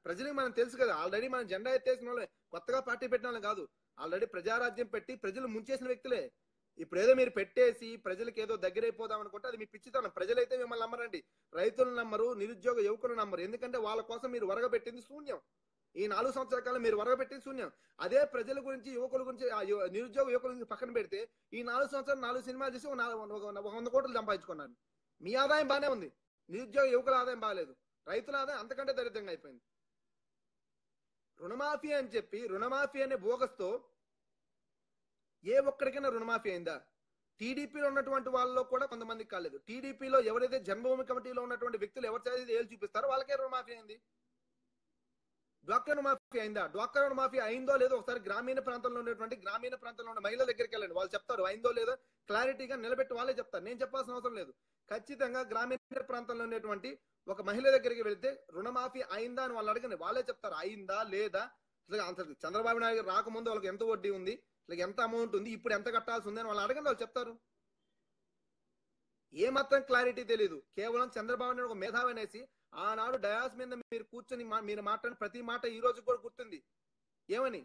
ప్రజలకి మనం తెలుసు కదా. ఆల్రెడీ మనం జెండా ఎత్తేసిన వాళ్ళే, కొత్తగా పార్టీ పెట్టిన వాళ్ళం కాదు. ఆల్రెడీ ప్రజారాజ్యం పెట్టి ప్రజలు ముంచేసిన వ్యక్తులే. ఇప్పుడు ఏదో మీరు పెట్టేసి ప్రజలకు ఏదో దగ్గరైపోదాం అనుకుంటే అది మీ పిచ్చితనం. ప్రజలైతే మిమ్మల్ని నమ్మరండి, రైతులు నమ్మరు, నిరుద్యోగ యువకులు నమ్మరు. ఎందుకంటే వాళ్ళ కోసం మీరు వరగబెట్టింది శూన్యం. ఈ 4 సంవత్సరాల కాలం మీరు వరగబెట్టింది శూన్యం. అదే ప్రజల గురించి, యువకుల గురించి, నిరుద్యోగ యువకుల గురించి పక్కన పెడితే ఈ 4 సంవత్సరాలు 4 సినిమాలు చేసి 100 కోట్లు సంపాదించుకున్నారు. మీ ఆదాయం బాగానే ఉంది, నిరుద్యోగ యువకుల ఆదాయం బాగాలేదు, రైతుల ఆదాయం అంతకంటే దరిద్రంగా అయిపోయింది. రుణమాఫీ అని చెప్పి రుణమాఫీ అనే బోగస్తో ఏ ఒక్కడికైనా రుణమాఫీ అయిందా? టీడీపీలో ఉన్నటువంటి వాళ్ళలో కూడా కొంతమందికి కాలేదు. టీడీపీలో ఎవరైతే జన్మభూమి కమిటీలో ఉన్నటువంటి వ్యక్తులు ఎవరు చేసి ఏళ్ళు చూపిస్తారో వాళ్ళకే రుణమాఫీ అయింది. డ్వాక్రా రుణమాఫీ అయిందా? డ్వాక్రా రుణమాఫీ అయిందో లేదో ఒకసారి గ్రామీణ ప్రాంతంలో ఉన్న మహిళల దగ్గరికి వెళ్ళండి, వాళ్ళు చెప్తారు. అయిందో లేదో క్లారిటీగా నిలబెట్టి వాళ్ళే చెప్తారు. నేను చెప్పాల్సిన అవసరం లేదు. ఖచ్చితంగా గ్రామీణ ప్రాంతంలో ఉన్నటువంటి ఒక మహిళ దగ్గరికి వెళ్తే రుణమాఫీ అయిందా అని వాళ్ళు అడగండి, వాళ్ళే చెప్తారు అయిందా లేదా. అసలు చంద్రబాబు నాయుడు గారు రాకముందు వాళ్ళకి ఎంత వడ్డీ ఉంది, ఎంత అమౌంట్ ఉంది, ఇప్పుడు ఎంత కట్టాల్సి ఉంది అని వాళ్ళు అడగండి, వాళ్ళు చెప్తారు. ఏమాత్రం క్లారిటీ తెలియదు. కేవలం చంద్రబాబు నాయుడు ఒక మేధావి అనేసి ఆనాడు డయాస్ మీద మీరు కూర్చొని మీరు మాట్లాడిన ప్రతి మాట ఈ రోజు కూడా గుర్తుంది. ఏమని?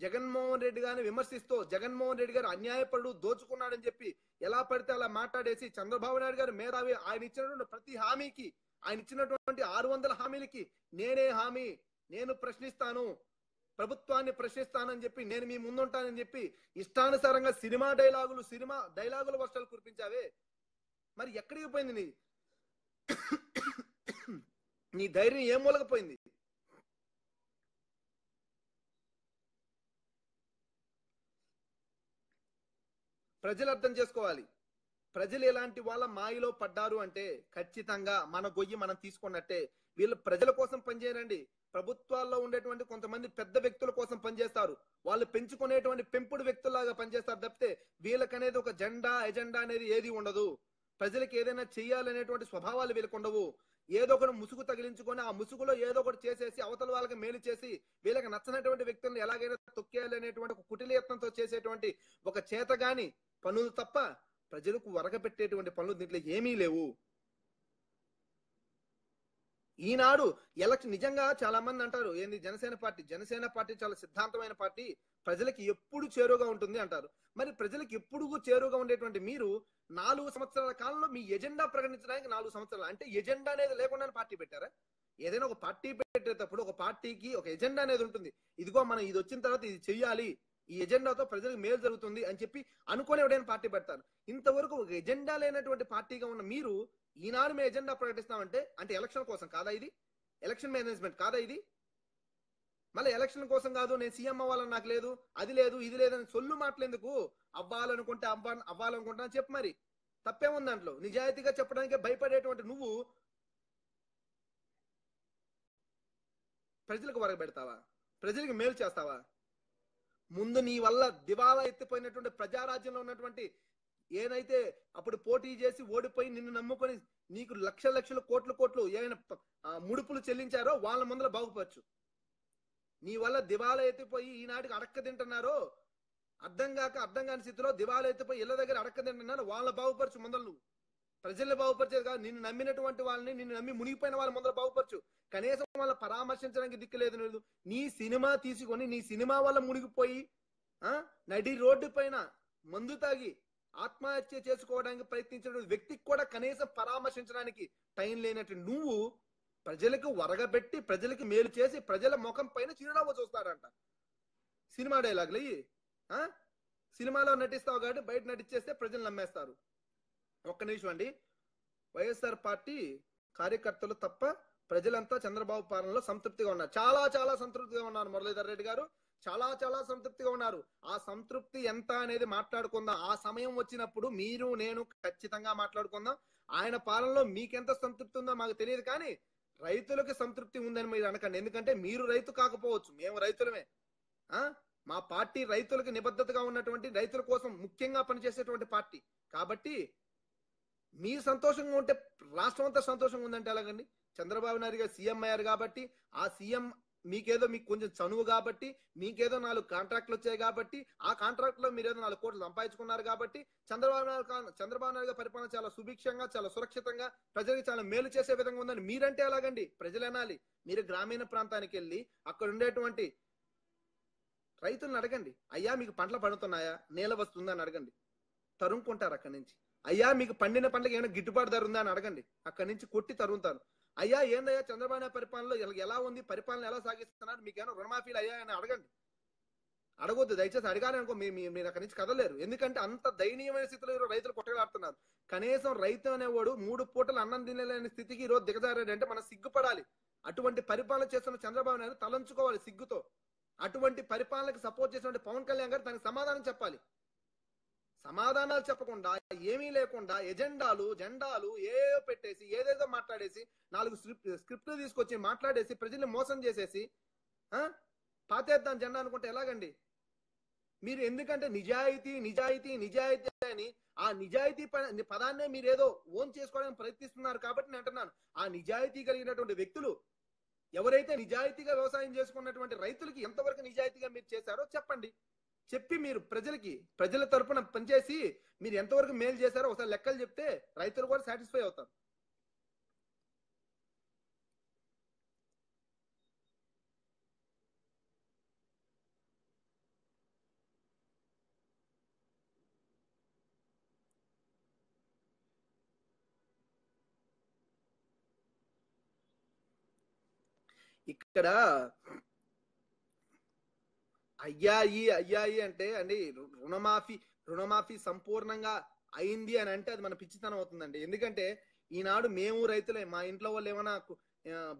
జగన్మోహన్ రెడ్డి గారిని విమర్శిస్తూ జగన్మోహన్ రెడ్డి గారు అన్యాయపరుడు దోచుకున్నాడని చెప్పి ఎలా పడితే అలా మాట్లాడేసి చంద్రబాబు నాయుడు గారు మేధావి ఆయన ఇచ్చినటువంటి ప్రతి హామీకి ఆయన ఇచ్చినటువంటి 600 హామీలకి నేనే హామీ నేను ప్రశ్నిస్తాను ప్రభుత్వాన్ని ప్రశ్నిస్తానని చెప్పి నేను మీ ముందుంటానని చెప్పి ఇష్టానుసారంగా సినిమా డైలాగులు వర్షాలు కురిపించావే మరి ఎక్కడికి పోయింది నీ ధైర్యం ఏం మూలకపోయింది ప్రజలు అర్థం చేసుకోవాలి ప్రజలు ఎలాంటి వాళ్ళ మాయలో పడ్డారు అంటే ఖచ్చితంగా మన గొయ్యి మనం తీసుకున్నట్టే వీళ్ళు ప్రజల కోసం పనిచేయరండి ప్రభుత్వాల్లో ఉండేటువంటి కొంతమంది పెద్ద వ్యక్తుల కోసం పనిచేస్తారు వాళ్ళు పెంచుకునేటువంటి పెంపుడు వ్యక్తుల్లాగా పనిచేస్తారు తప్పితే వీళ్ళకనేది ఒక ఎజెండా అనేది ఏది ఉండదు ప్రజలకు ఏదైనా చెయ్యాలనేటువంటి స్వభావాలు వీళ్ళకు ఉండవు ఏదో ఒకటి ముసుగు తగిలించుకొని ఆ ముసుగులో ఏదో ఒకటి చేసేసి అవతల వాళ్ళకి మేలు చేసి వీళ్ళకి నచ్చినటువంటి వ్యక్తులను ఎలాగైనా తొక్కేయాలనేటువంటి ఒక కుటిలయత్నంతో చేసేటువంటి ఒక చేతగాని పనులు తప్ప ప్రజలకు వరగపెట్టేటువంటి పనులు దీంట్లో ఏమీ లేవు ఈనాడు ఎలక్షన్ నిజంగా చాలా మంది అంటారు ఏంది జనసేన పార్టీ చాలా సిద్ధాంతమైన పార్టీ ప్రజలకి ఎప్పుడు చేరువుగా ఉంటుంది అంటారు మరి ప్రజలకు ఎప్పుడు చేరువుగా ఉండేటువంటి మీరు 4 సంవత్సరాల కాలంలో మీ ఎజెండా ప్రకటించడానికి 4 సంవత్సరాలు అంటే ఎజెండా అనేది లేకుండానే పార్టీ పెట్టారా ఏదైనా ఒక పార్టీ పెట్టేటప్పుడు ఒక పార్టీకి ఒక ఎజెండా అనేది ఉంటుంది ఇదిగో మనం ఇది వచ్చిన తర్వాత ఇది చెయ్యాలి ఈ ఎజెండాతో ప్రజలకు మేలు జరుగుతుంది అని చెప్పి అనుకుని ఎవడైనా పార్టీ పెడతారు ఇంతవరకు ఒక ఎజెండా లేనటువంటి పార్టీగా ఉన్న మీరు ఈనాడు మేము ఎజెండా ప్రకటిస్తామంటే అంటే ఎలక్షన్ కోసం కాదా ఇది ఎలక్షన్ మేనేజ్మెంట్ కాదా ఇది మళ్ళీ ఎలక్షన్ కోసం కాదు నేను సీఎం అవ్వాలని నాకు లేదు అది లేదు ఇది లేదని సొల్లు మాటలేందుకు అవ్వాలనుకుంటా అని చెప్పు మరి తప్పేముంది దాంట్లో నిజాయితీగా చెప్పడానికి భయపడేటువంటి నువ్వు ప్రజలకు వరగబెడతావా ప్రజలకు మేలు చేస్తావా ముందు నీ వల్ల దివాలా ఎత్తిపోయినటువంటి ప్రజారాజ్యంలో ఉన్నటువంటి ఏదైతే అప్పుడు పోటీ చేసి ఓడిపోయి నిన్ను నమ్ముకొని నీకు లక్షల కోట్లు ఏమైనా ముడుపులు చెల్లించారో వాళ్ళ ముందర బాగుపరచు నీ వల్ల దివాలా ఎత్తిపోయి ఈనాటికి అడక్క తింటున్నారో అర్థం కాని స్థితిలో దివాలా ఎత్తిపోయి ఇళ్ళ దగ్గర అడక్క తింటున్నారు వాళ్ళ బాగుపరచు ముందర నువ్వు ప్రజల్ని బాగుపరిచేది కాదు నిన్ను నమ్మినటువంటి వాళ్ళని నిన్ను నమ్మి మునిగిపోయిన వాళ్ళ ముందర బాగుపరచు కనీసం వాళ్ళ పరామర్శించడానికి దిక్కులేదు లేదు నీ సినిమా తీసుకొని నీ సినిమా వల్ల మునిగిపోయి నడి రోడ్డు పైన మందు తాగి ఆత్మహత్య చేసుకోవడానికి ప్రయత్నించిన వ్యక్తికి కూడా కనీసం పరామర్శించడానికి టైం లేనట్టు నువ్వు ప్రజలకు వరగబెట్టి ప్రజలకు మేలు చేసి ప్రజల ముఖం పైన చిరునవ్వు చూస్తారంట సినిమా డైలాగులు సినిమాలో నటిస్తావు కాబట్టి బయట నటించేస్తే ప్రజలు నమ్మేస్తారు ఒక్క నిమిషం అండి వైఎస్ఆర్ పార్టీ కార్యకర్తలు తప్ప ప్రజలంతా చంద్రబాబు పాలనలో సంతృప్తిగా ఉన్నారు చాలా సంతృప్తిగా ఉన్నారు మురళీధర్ రెడ్డి గారు చాలా సంతృప్తిగా ఉన్నారు ఆ సంతృప్తి ఎంత అనేది మాట్లాడుకుందాం ఆ సమయం వచ్చినప్పుడు మీరు నేను ఖచ్చితంగా మాట్లాడుకుందాం ఆయన పాలనలో మీకెంత సంతృప్తి ఉందో మాకు తెలియదు కానీ రైతులకు సంతృప్తి ఉందని మీరు అనకండి ఎందుకంటే మీరు రైతు కాకపోవచ్చు మేము రైతులమే మా పార్టీ రైతులకు నిబద్ధతగా ఉన్నటువంటి రైతుల కోసం ముఖ్యంగా పనిచేసేటువంటి పార్టీ కాబట్టి మీరు సంతోషంగా ఉంటే రాష్ట్రం అంతా సంతోషంగా ఉందంటే ఎలాగండి చంద్రబాబు నాయుడు గారు సీఎం అయ్యారు కాబట్టి ఆ సీఎం మీకు కొంచెం చనువు కాబట్టి మీకేదో 4 కాంట్రాక్ట్లు వచ్చాయి కాబట్టి ఆ కాంట్రాక్ట్ లో మీరేదో 4 కోట్లు సంపాదించుకున్నారు కాబట్టి చంద్రబాబు నాయుడు గారి పరిపాలన చాలా సుభిక్షంగా చాలా సురక్షితంగా ప్రజలకు చాలా మేలు చేసే విధంగా ఉందని మీరంటే ఎలాగండి ప్రజలు అనాలి మీరు గ్రామీణ ప్రాంతానికి వెళ్ళి అక్కడ ఉండేటువంటి రైతులను అడగండి అయ్యా మీకు పంటలు పండుతున్నాయా నేల వస్తుందా అని అడగండి తరుముకుంటారు అక్కడి నుంచి అయ్యా మీకు పండిన పంటకి ఏమైనా గిట్టుబాటు ధర ఉందా అని అడగండి అక్కడి నుంచి కొట్టి తరుగుతారు అయ్యా ఏందయ్యా చంద్రబాబు నాయుడు పరిపాలనలో ఎలా ఉంది పరిపాలన ఎలా సాగిస్తున్నారు మీకు ఏమైనా రుణమాఫీలు అయ్యా అని అడగండి అడగొద్దు దయచేసి అడగాలి అనుకో మీరు అక్కడి నుంచి కదలేరు ఎందుకంటే అంత దయనీయమైన స్థితిలో రైతులు కొట్టగలాడుతున్నారు కనీసం రైతు అనేవాడు 3 పూటలు అన్నం తినలేని స్థితికి ఈరోజు దిగజారాడు అంటే మనం సిగ్గుపడాలి అటువంటి పరిపాలన చేస్తున్న చంద్రబాబు నాయుడు తలంచుకోవాలి సిగ్గుతో అటువంటి పరిపాలనకు సపోర్ట్ చేసినటువంటి పవన్ కళ్యాణ్ గారు దానికి సమాధానం చెప్పాలి సమాధానాలు చెప్పకుండా ఏమీ లేకుండా జెండాలు ఏదో పెట్టేసి ఏదేదో మాట్లాడేసి 4 స్క్రిప్ట్లు తీసుకొచ్చి మాట్లాడేసి ప్రజల్ని మోసం చేసేసి పాతేద్దాం జెండా అనుకుంటే ఎలాగండి మీరు ఎందుకంటే నిజాయితీ అని ఆ నిజాయితీ పదాన్నే మీరు ఏదో ఓన్ చేసుకోవడానికి ప్రయత్నిస్తున్నారు కాబట్టి నేను అంటున్నాను ఆ నిజాయితీ కలిగినటువంటి వ్యక్తులు ఎవరైతే నిజాయితీగా వ్యవసాయం చేసుకున్నటువంటి రైతులకి ఎంతవరకు నిజాయితీగా మీరు చేశారో చెప్పండి చెప్పి మీరు ప్రజల తరపున పనిచేసి మీరు ఎంతవరకు మేలు చేశారో ఒకసారి లెక్కలు చెప్తే రైతులు కూడా సాటిస్ఫై అవుతారు ఇక్కడ అయ్యాయి అంటే అండి, రుణమాఫీ సంపూర్ణంగా అయింది అని అంటే అది మన పిచ్చితనం అవుతుందండి. ఎందుకంటే ఈనాడు మేము రైతులే, మా ఇంట్లో వాళ్ళు ఏమైనా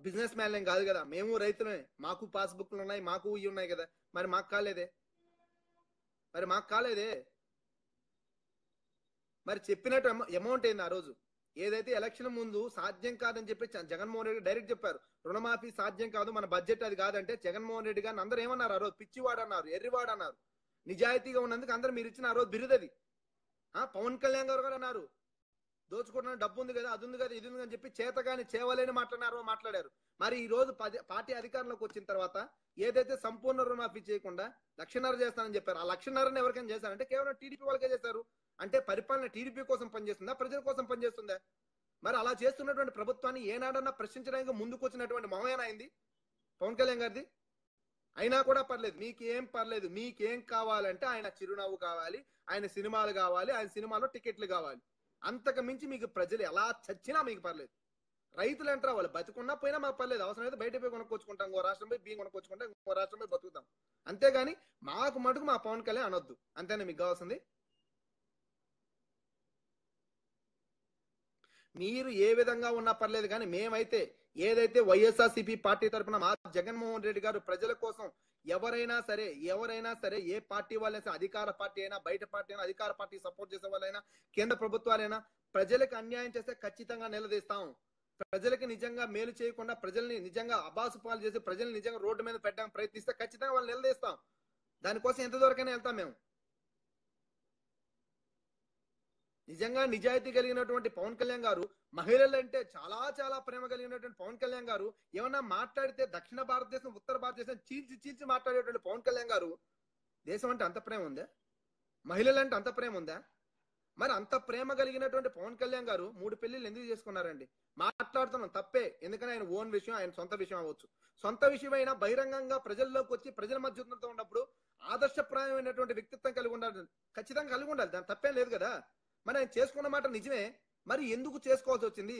బిజినెస్ మ్యాన్ ఏం కాదు కదా, మేము రైతులే, మాకు పాస్బుక్లు ఉన్నాయి, మాకు ఇవి ఉన్నాయి కదా, మరి మాకు కాలేదే, మరి చెప్పినట్టు అమౌంట్ ఏంది ఆ రోజు? ఏదైతే ఎలక్షన్ ముందు సాధ్యం కాదని చెప్పి జగన్మోహన్ రెడ్డి డైరెక్ట్ చెప్పారు, రుణమాఫీ సాధ్యం కాదు, మన బడ్జెట్ అది కాదంటే జగన్మోహన్ రెడ్డి గారిని అందరూ ఏమన్నారు ఆ రోజు? పిచ్చివాడు అన్నారు, ఎర్రివాడు అన్నారు. నిజాయితీగా ఉన్నందుకు అందరూ మీరు ఇచ్చిన ఆ రోజు బిరుదది. పవన్ కళ్యాణ్ గారు కూడా అన్నారు, దోచుకుంటున్న డబ్బు ఉంది కదా, అది ఉంది కదా, ఇది ఉంది అని చెప్పి చేతగాని చేవలేని మాట్లాడారు. మరి ఈ రోజు పార్టీ అధికారంలోకి వచ్చిన తర్వాత ఏదైతే సంపూర్ణ రుణమాఫీ చేయకుండా 1,50,000 చేస్తానని చెప్పారు, ఆ 1,50,000 ఎవరికైనా చేశారంటే కేవలం టీడీపీ వాళ్ళకే చేశారు. అంటే పరిపాలన టీడీపీ కోసం పనిచేస్తుందా, ప్రజల కోసం పనిచేస్తుందా? మరి అలా చేస్తున్నటువంటి ప్రభుత్వాన్ని ఏనాడన్నా ప్రశ్నించడానికి ముందుకు వచ్చినటువంటి మొహమేనా అయింది పవన్ కళ్యాణ్ గారిది? అయినా కూడా పర్లేదు, మీకేం కావాలంటే ఆయన చిరునవ్వు కావాలి, ఆయన సినిమాలు కావాలి, ఆయన సినిమాలో టికెట్లు కావాలి, అంతకు మించి మీకు ప్రజలు ఎలా చచ్చినా మీకు పర్లేదు. రైతులు అంటారా, వాళ్ళు బతుకున్నా పోయినా మాకు పర్లేదు, అవసరమైతే బయట పోయి కొనుక్కొచ్చుకుంటాం, ఇంకో రాష్ట్రం పోయి బియ్యం కొనుక్కొచ్చుకుంటాం, ఇంకో రాష్ట్రం పోయి బతుకుతాం, అంతేగాని మాకు మటుకు మా పవన్ కళ్యాణ్ అనొద్దు. అంతేనా మీకు కావాల్సింది? మీరు ఏ విధంగా ఉన్నా పర్లేదు, కానీ మేమైతే ఏదైతే వైఎస్ఆర్సీపీ పార్టీ తరఫున మా జగన్మోహన్ రెడ్డి గారు ప్రజల కోసం ఎవరైనా సరే ఏ పార్టీ వాళ్ళైనా, అధికార పార్టీ అయినా, బయట పార్టీ అయినా, అధికార పార్టీ సపోర్ట్ చేసే వాళ్ళైనా, కేంద్ర ప్రభుత్వాలైనా, ప్రజలకు అన్యాయం చేస్తే ఖచ్చితంగా నిలదీస్తాం. ప్రజలకి నిజంగా మేలు చేయకుండా, ప్రజల్ని నిజంగా అబాసుపాలు చేసి, ప్రజల్ని నిజంగా రోడ్డు మీద పెట్టడానికి ప్రయత్నిస్తే ఖచ్చితంగా వాళ్ళు నిలదీస్తాం. దానికోసం ఎంత దూరకైనా వెళ్తాం మేము. నిజంగా నిజాయితీ కలిగినటువంటి పవన్ కళ్యాణ్ గారు, మహిళలంటే చాలా చాలా ప్రేమ కలిగినటువంటి పవన్ కళ్యాణ్ గారు ఏమన్నా మాట్లాడితే దక్షిణ భారతదేశం, ఉత్తర భారతదేశం చీల్చి మాట్లాడేటువంటి పవన్ కళ్యాణ్ గారు, దేశం అంటే అంత ప్రేమ ఉందా? మహిళలంటే అంత ప్రేమ ఉందా? మరి అంత ప్రేమ కలిగినటువంటి పవన్ కళ్యాణ్ గారు 3 పెళ్లిళ్ళు ఎందుకు చేసుకున్నారండి? మాట్లాడుతున్నాం తప్పే, ఎందుకని ఆయన ఓన్ విషయం, ఆయన సొంత విషయం అవ్వచ్చు, సొంత విషయమైనా బహిరంగంగా ప్రజల్లోకి వచ్చి ప్రజల మధ్య ఉన్నప్పుడు ఆదర్శప్రాయమైనటువంటి వ్యక్తిత్వం కలిగి ఉండాలి, ఖచ్చితంగా కలిగి ఉండాలి, దాని తప్పేం లేదు కదా. మరి ఆయన చేసుకున్న మాట నిజమే, మరి ఎందుకు చేసుకోవాల్సి వచ్చింది?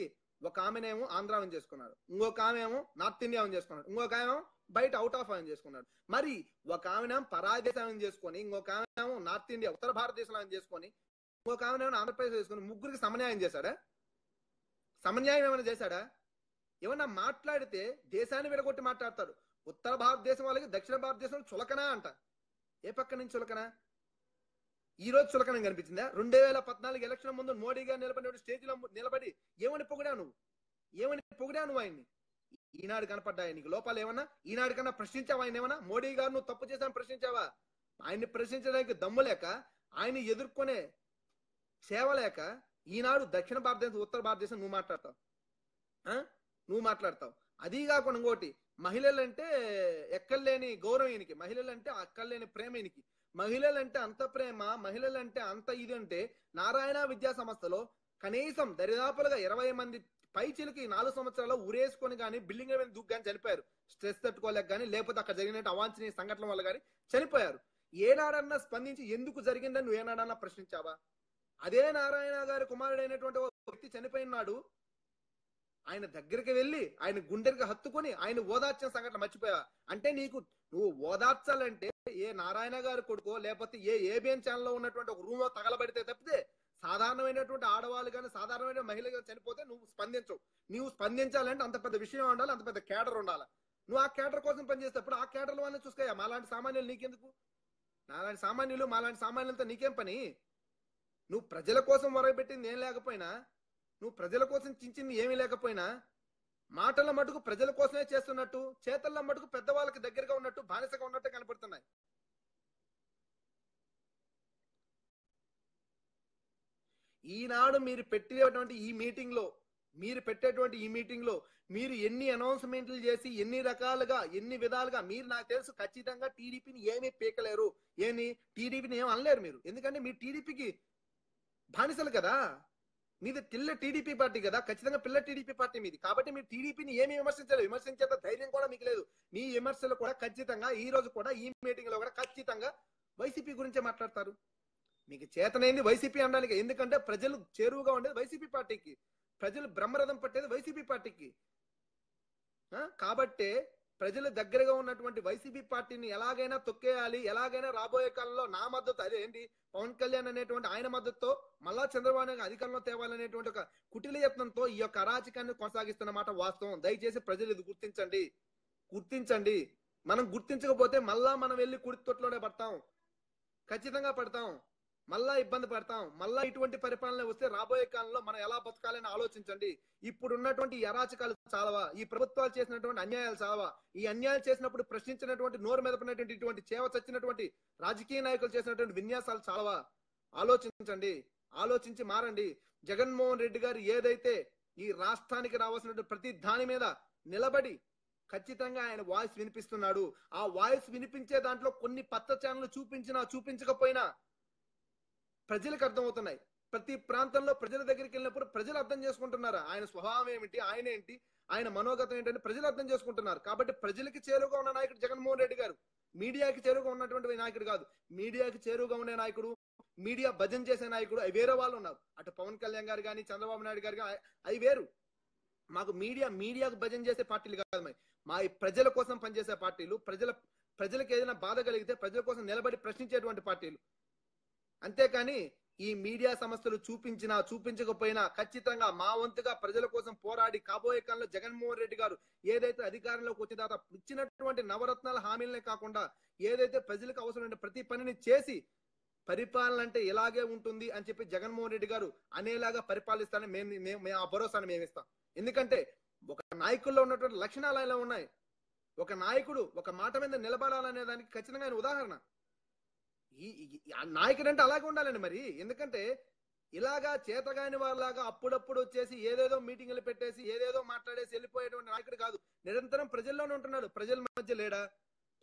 ఒక ఆమెనేమో ఆంధ్రావని చేసుకున్నాడు, ఇంకొక ఆమెమో నార్త్ ఇండియావని చేసుకున్నాడు, ఇంకొక ఆమెమో బయట అవుట్ ఆఫ్ ఆయన చేసుకున్నాడు. మరి ఒక ఆమెనేమో పరాయి దేశం చేసుకొని, ఇంకొక ఆమెమో నార్త్ ఇండియా ఉత్తర భారతదేశంలో చేసుకొని, ఇంకొక ఆమెనేమో ఆంధ్రప్రదేశ్ చేసుకుని, ముగ్గురికి సమన్యాయం చేశాడా? సమన్యాయం ఏమైనా చేశాడా? ఏమన్నా మాట్లాడితే దేశాన్ని విడగొట్టి మాట్లాడతాడు. ఉత్తర భారతదేశం వాళ్ళకి దక్షిణ భారతదేశం చులకనా అంట. ఏ పక్క నుంచి చులకనా? ఈ రోజు చులకనం కనిపించిందా? 2014 ఎలక్షన్ ముందు మోడీ గారు నిలబడి స్టేజ్ లో నిలబడి ఏమని పొగిడావు నువ్వు ఆయన్ని? ఈనాడు కనపడ్డా నీకు లోపాలు ఏమన్నా? ఈనాడు కన్నా ప్రశ్నించావా ఆయన ఏమన్నా? మోడీ గారు నువ్వు తప్పు చేశాను ప్రశ్నించావా? ఆయన్ని ప్రశ్నించడానికి దమ్ము లేక, ఆయన్ని ఎదుర్కొనే సేవ లేక ఈనాడు దక్షిణ భారతదేశం, ఉత్తర భారతదేశం నువ్వు మాట్లాడతావు. అదీ కాకుండా ఇంకోటి, మహిళలంటే ఎక్కలేని గౌరవం ఈయనకి, మహిళలంటే అక్కర్లేని ప్రేమ ఈయనకి, మహిళలంటే అంత ప్రేమ, మహిళలంటే అంత ఇది అంటే నారాయణ విద్యా సంస్థలో కనీసం దరిదాపులుగా 20 మంది పైచిలకి 4 సంవత్సరాలు ఉరేసుకొని కానీ, బిల్డింగ్ మీద దూకి కానీ చనిపోయారు, స్ట్రెస్ తట్టుకోలేక కానీ, లేకపోతే అక్కడ జరిగినట్టు అవాంఛనీయ సంఘటనల వల్ల కానీ చనిపోయారు. ఏనాడన్నా స్పందించి ఎందుకు జరిగిందని నువ్వు ఏనాడన్నా ప్రశ్నించావా? అదే నారాయణ గారి కుమారుడైనటువంటి వ్యక్తి చనిపోయినాడు, ఆయన దగ్గరికి వెళ్ళి ఆయన గుండెకి హత్తుకొని ఆయన ఓదార్చిన సంఘటన మర్చిపోయా? అంటే నువ్వు ఓదార్చాలంటే ఏ నారాయణ గారి కొడుకో, లేకపోతే ఏబిఎన్ ఛానల్లో ఉన్నటువంటి ఒక రూమ్ లో తగలబడితే తప్పితే, సాధారణమైనటువంటి ఆడవాళ్ళు కానీ, సాధారణమైన మహిళ కానీ చనిపోతే నువ్వు స్పందించవు. నువ్వు స్పందించాలంటే అంత పెద్ద విషయం ఉండాలి, అంత పెద్ద కేడర్ ఉండాలి. నువ్వు ఆ కేడర్ కోసం పనిచేసేటప్పుడు ఆ కేడర్ వాళ్ళని చూసుకోయా. మాలాంటి సామాన్యులు నీకెందుకు? మాలాంటి సామాన్యులతో నీకేం పని? నువ్వు ప్రజల కోసం మొరగబెట్టింది ఏం లేకపోయినా, నువ్వు ప్రజల కోసం చించింది ఏమీ లేకపోయినా, మాటల మటుకు ప్రజల కోసమే చేస్తున్నట్టు, చేతల్లో మటుకు పెద్దవాళ్ళకి దగ్గరగా ఉన్నట్టు, బానిసగా ఉన్నట్టు కనపడుతున్నాయి. ఈనాడు మీరు పెట్టేటువంటి ఈ మీటింగ్ లో మీరు ఎన్ని అనౌన్స్మెంట్లు చేసి, ఎన్ని రకాలుగా, ఎన్ని విధాలుగా, మీరు నాకు తెలుసు ఖచ్చితంగా టీడీపీని ఏమీ పీకలేరు, టీడీపీని ఏం అనలేరు మీరు. ఎందుకంటే మీరు టీడీపీకి బానిసలు కదా, మీది టీడీపీ పార్టీ కదా, ఖచ్చితంగా పిల్ల టీడీపీ పార్టీ మీది. కాబట్టి మీరు టీడీపీని ఏమి విమర్శించేంత ధైర్యం కూడా మీకు లేదు. మీ విమర్శలు కూడా ఖచ్చితంగా ఈ రోజు కూడా ఈ మీటింగ్ లో కూడా ఖచ్చితంగా వైసీపీ గురించే మాట్లాడతారు. మీకు చేతనైంది వైసీపీ అనడానికి, ఎందుకంటే ప్రజలు చేరువుగా ఉండేది వైసీపీ పార్టీకి, ప్రజలు బ్రహ్మరథం పట్టేది వైసీపీ పార్టీకి. కాబట్టే ప్రజల దగ్గరగా ఉన్నటువంటి వైసీపీ పార్టీని ఎలాగైనా తొక్కేయాలి, ఎలాగైనా రాబోయే కాలంలో నా మద్దతు అదే ఏంటి పవన్ కళ్యాణ్ అనేటువంటి ఆయన మద్దతుతో మళ్ళా చంద్రబాబు నాయుడు అధికారంలో తేవాలనేటువంటి ఒక కుటిల యత్నంతో ఈ యొక్క అరాచకాన్ని కొనసాగిస్తున్న మాట వాస్తవం. దయచేసి ప్రజలు ఇది గుర్తించండి. మనం గుర్తించకపోతే మళ్ళా మనం వెళ్ళి కుడితొట్లోనే పడతాం, ఖచ్చితంగా పడతాం, మళ్ళా ఇబ్బంది పడతాం. మళ్ళా ఇటువంటి పరిపాలన వస్తే రాబోయే కాలంలో మనం ఎలా బతకాలని ఆలోచించండి. ఇప్పుడు ఉన్నటువంటి అరాచకాలు చాలవా? ఈ ప్రభుత్వాలు చేసినటువంటి అన్యాయాలు చాలవా? ఈ అన్యాయాలు చేసినప్పుడు ప్రశ్నించినటువంటి నోరు మెదపనటువంటి ఇటువంటి చేవ చచ్చినటువంటి రాజకీయ నాయకులు చేసినటువంటి విన్యాసాలు చాలవా? ఆలోచించి మారండి. జగన్మోహన్ రెడ్డి గారు ఏదైతే ఈ రాష్ట్రానికి రావాల్సినటువంటి ప్రతి దాని మీద నిలబడి ఖచ్చితంగా ఆయన వాయిస్ వినిపిస్తున్నాడు. ఆ వాయిస్ వినిపించే దాంట్లో కొన్ని పచ్చ ఛానల్ చూపించకపోయినా ప్రజలకు అర్థమవుతున్నాయి. ప్రతి ప్రాంతంలో ప్రజల దగ్గరికి వెళ్ళినప్పుడు ప్రజలు అర్థం చేసుకుంటున్నారు ఆయన స్వభావం ఏమిటి, ఆయన ఏంటి, ఆయన మనోగతం ఏంటని ప్రజలు అర్థం చేసుకుంటున్నారు. కాబట్టి ప్రజలకి చేరువుగా ఉన్న నాయకుడు జగన్మోహన్ రెడ్డి గారు, మీడియాకి చేరువుగా ఉన్నటువంటి నాయకుడు కాదు. మీడియాకి చేరువుగా ఉండే నాయకుడు, మీడియా భజన చేసే నాయకుడు అవి వేరే వాళ్ళు ఉన్నారు. అటు పవన్ కళ్యాణ్ గారు కానీ చంద్రబాబు నాయుడు గారు కానీ అవి వేరు. మాకు మీడియాకు భజన చేసే పార్టీలు కాదు, మా ప్రజల కోసం పనిచేసే పార్టీలు, ప్రజలకు ఏదైనా బాధ కలిగితే ప్రజల కోసం నిలబడి ప్రశ్నించేటువంటి పార్టీలు. అంతేకాని ఈ మీడియా సంస్థలు చూపించకపోయినా ఖచ్చితంగా మా వంతుగా ప్రజల కోసం పోరాడి కాబోయే కాలంలో జగన్మోహన్ రెడ్డి గారు ఏదైతే అధికారంలోకి వచ్చిన తర్వాత ఇచ్చినటువంటి నవరత్నాల హామీలనే కాకుండా ఏదైతే ప్రజలకు అవసరమైన ప్రతి పనిని చేసి పరిపాలన అంటే ఇలాగే ఉంటుంది అని చెప్పి జగన్మోహన్ రెడ్డి గారు అనేలాగా పరిపాలిస్తానని మేము ఆ భరోసాను మేము ఇస్తాం. ఎందుకంటే ఒక నాయకుల్లో ఉన్నటువంటి లక్షణాలు ఎలా ఉన్నాయి. ఒక నాయకుడు ఒక మాట మీద నిలబడాలనే దానికి ఖచ్చితంగా ఆయన ఉదాహరణ. ఈ నాయకుడు అంటే అలాగే ఉండాలండి మరి. ఎందుకంటే ఇలాగా చేతగాని వాళ్ళలాగా అప్పుడప్పుడు వచ్చేసి ఏదేదో మీటింగులు పెట్టేసి ఏదేదో మాట్లాడేసి వెళ్ళిపోయేటువంటి నాయకుడు కాదు. నిరంతరం ప్రజల్లోనే ఉంటున్నాడు. ప్రజల మధ్య లేడా?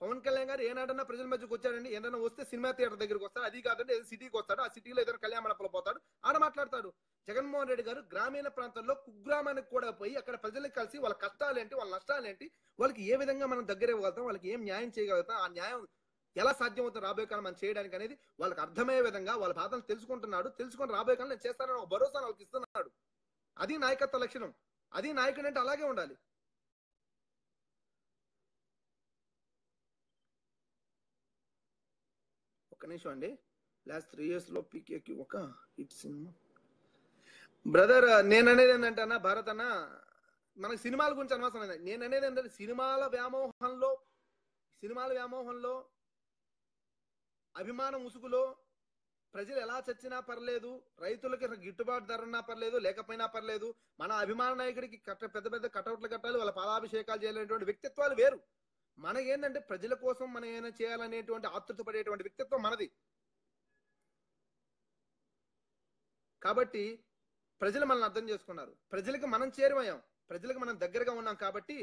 పవన్ కళ్యాణ్ గారు ఏనాడన్నా ప్రజల మధ్యకి వచ్చాడండి? ఏదైనా వస్తే సినిమా థియేటర్ దగ్గరికి వస్తాడు, అది కాదంటే ఏదో సిటీకి వస్తాడు, ఆ సిటీలో ఏదైనా కళ్యాణ మండపంలో పోతాడు, ఆడ మాట్లాడతాడు. జగన్మోహన్ రెడ్డి గారు గ్రామీణ ప్రాంతాల్లో కుగ్రామానికి కూడా పోయి అక్కడ ప్రజలకు కలిసి వాళ్ళ కష్టాలేంటి, వాళ్ళ నష్టాలేంటి, వాళ్ళకి ఏ విధంగా మనం దగ్గర ఇవ్వగలుగుతాం, వాళ్ళకి ఏం న్యాయం చేయగలుగుతాం, ఆ న్యాయం ఎలా సాధ్యమవుతుంది రాబోయే కాలం మనం చేయడానికి అనేది వాళ్ళకి అర్థమయ్యే విధంగా వాళ్ళ బాధలు తెలుసుకొని రాబోయే కాలం నేను చేస్తానని ఒక భరోసా వాళ్ళకి ఇస్తున్నాడు. అది నాయకత్వ లక్షణం. అది నాయకుడు అంటే అలాగే ఉండాలి. ఒక్క నిమిషం అండి. లాస్ట్ 3 years లో పీకేకి ఒక హిట్ సినిమా. బ్రదర్ నేను అనేది ఏంటంటే అన్న, భారత్ అన్న, మనకి సినిమాల గురించి అనవసరం లేదు. నేను అనేది ఏంటంటే సినిమాల వ్యామోహంలో అభిమాన ముసుగులో ప్రజలు ఎలా చచ్చినా పర్లేదు, రైతులకి గిట్టుబాటు ధర ఉన్నా పర్లేదు, లేకపోయినా పర్లేదు, మన అభిమాన నాయకుడికి పెద్ద పెద్ద కటౌట్లు కట్టాలి, వాళ్ళ పాలాభిషేకాలు చేయాలనేటువంటి వ్యక్తిత్వాలు వేరు. మనకేంటంటే ప్రజల కోసం మనం ఏమైనా చేయాలనేటువంటి ఆతృత పడేటువంటి వ్యక్తిత్వం మనది. కాబట్టి ప్రజలు మనల్ని అర్థం చేసుకున్నారు. ప్రజలకు మనం చేరువయ్యాం, ప్రజలకు మనం దగ్గరగా ఉన్నాం. కాబట్టి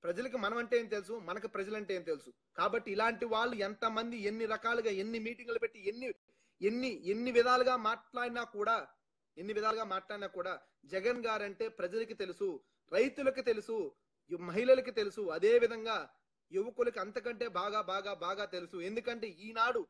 ప్రజలకు మనం అంటే ఏం తెలుసు, మనకు ప్రజలంటే ఏం తెలుసు. కాబట్టి ఇలాంటి వాళ్ళు ఎంతమంది ఎన్ని రకాలుగా ఎన్ని మీటింగులు పెట్టి ఎన్ని విధాలుగా మాట్లాడినా కూడా జగన్ గారంటే ప్రజలకి తెలుసు, రైతులకు తెలుసు, మహిళలకి తెలుసు, అదే విధంగా యువకులకి అంతకంటే బాగా తెలుసు. ఎందుకంటే ఈనాడు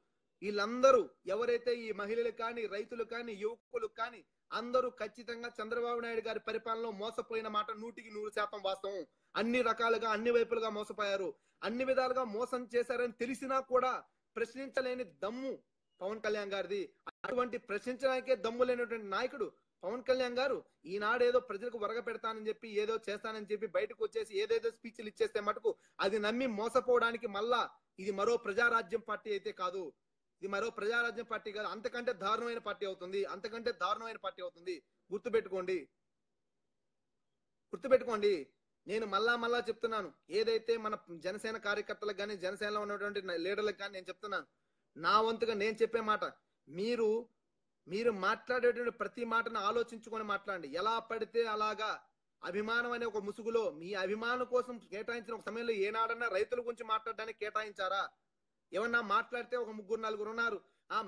వీళ్ళందరూ ఎవరైతే ఈ మహిళలు కానీ, రైతులు కానీ, యువకులు కానీ అందరూ ఖచ్చితంగా చంద్రబాబు నాయుడు గారి పరిపాలనలో మోసపోయిన మాట 100% వాస్తవం. అన్ని రకాలుగా అన్ని వైపులుగా మోసపోయారు, అన్ని విధాలుగా మోసం చేశారని తెలిసినా కూడా ప్రశ్నించలేని దమ్ము పవన్ కళ్యాణ్ గారిది. అటువంటి ప్రశ్నించడానికే దమ్ము లేనటువంటి నాయకుడు పవన్ కళ్యాణ్ గారు ఈనాడు ఏదో ప్రజలకు వరగ పెడతానని చెప్పి ఏదో చేస్తానని చెప్పి బయటకు వచ్చేసి ఏదేదో స్పీచ్లు ఇచ్చేస్తే మటుకు అది నమ్మి మోసపోవడానికి మళ్ళా ఇది మరో ప్రజారాజ్యం పార్టీ అయితే కాదు, ఇది మరో ప్రజారాజ్యం పార్టీ కాదు, అంతకంటే దారుణమైన పార్టీ అవుతుంది. గుర్తుపెట్టుకోండి. నేను మళ్ళా చెప్తున్నాను, ఏదైతే మన జనసేన కార్యకర్తలకు కానీ జనసేనలో ఉన్నటువంటి లీడర్లకు కానీ నేను చెప్తున్నాను, నా వంతుగా నేను చెప్పే మాట మీరు మాట్లాడేటువంటి ప్రతి మాటను ఆలోచించుకొని మాట్లాడండి. ఎలా పడితే అలాగా అభిమానం అనే ఒక ముసుగులో మీ అభిమానం కోసం కేటాయించిన ఒక సమయంలో ఏనాడన్నా రైతుల గురించి మాట్లాడడానికి కేటాయించారా? ఏమన్నా మాట్లాడితే ఒక 3-4 ఉన్నారు,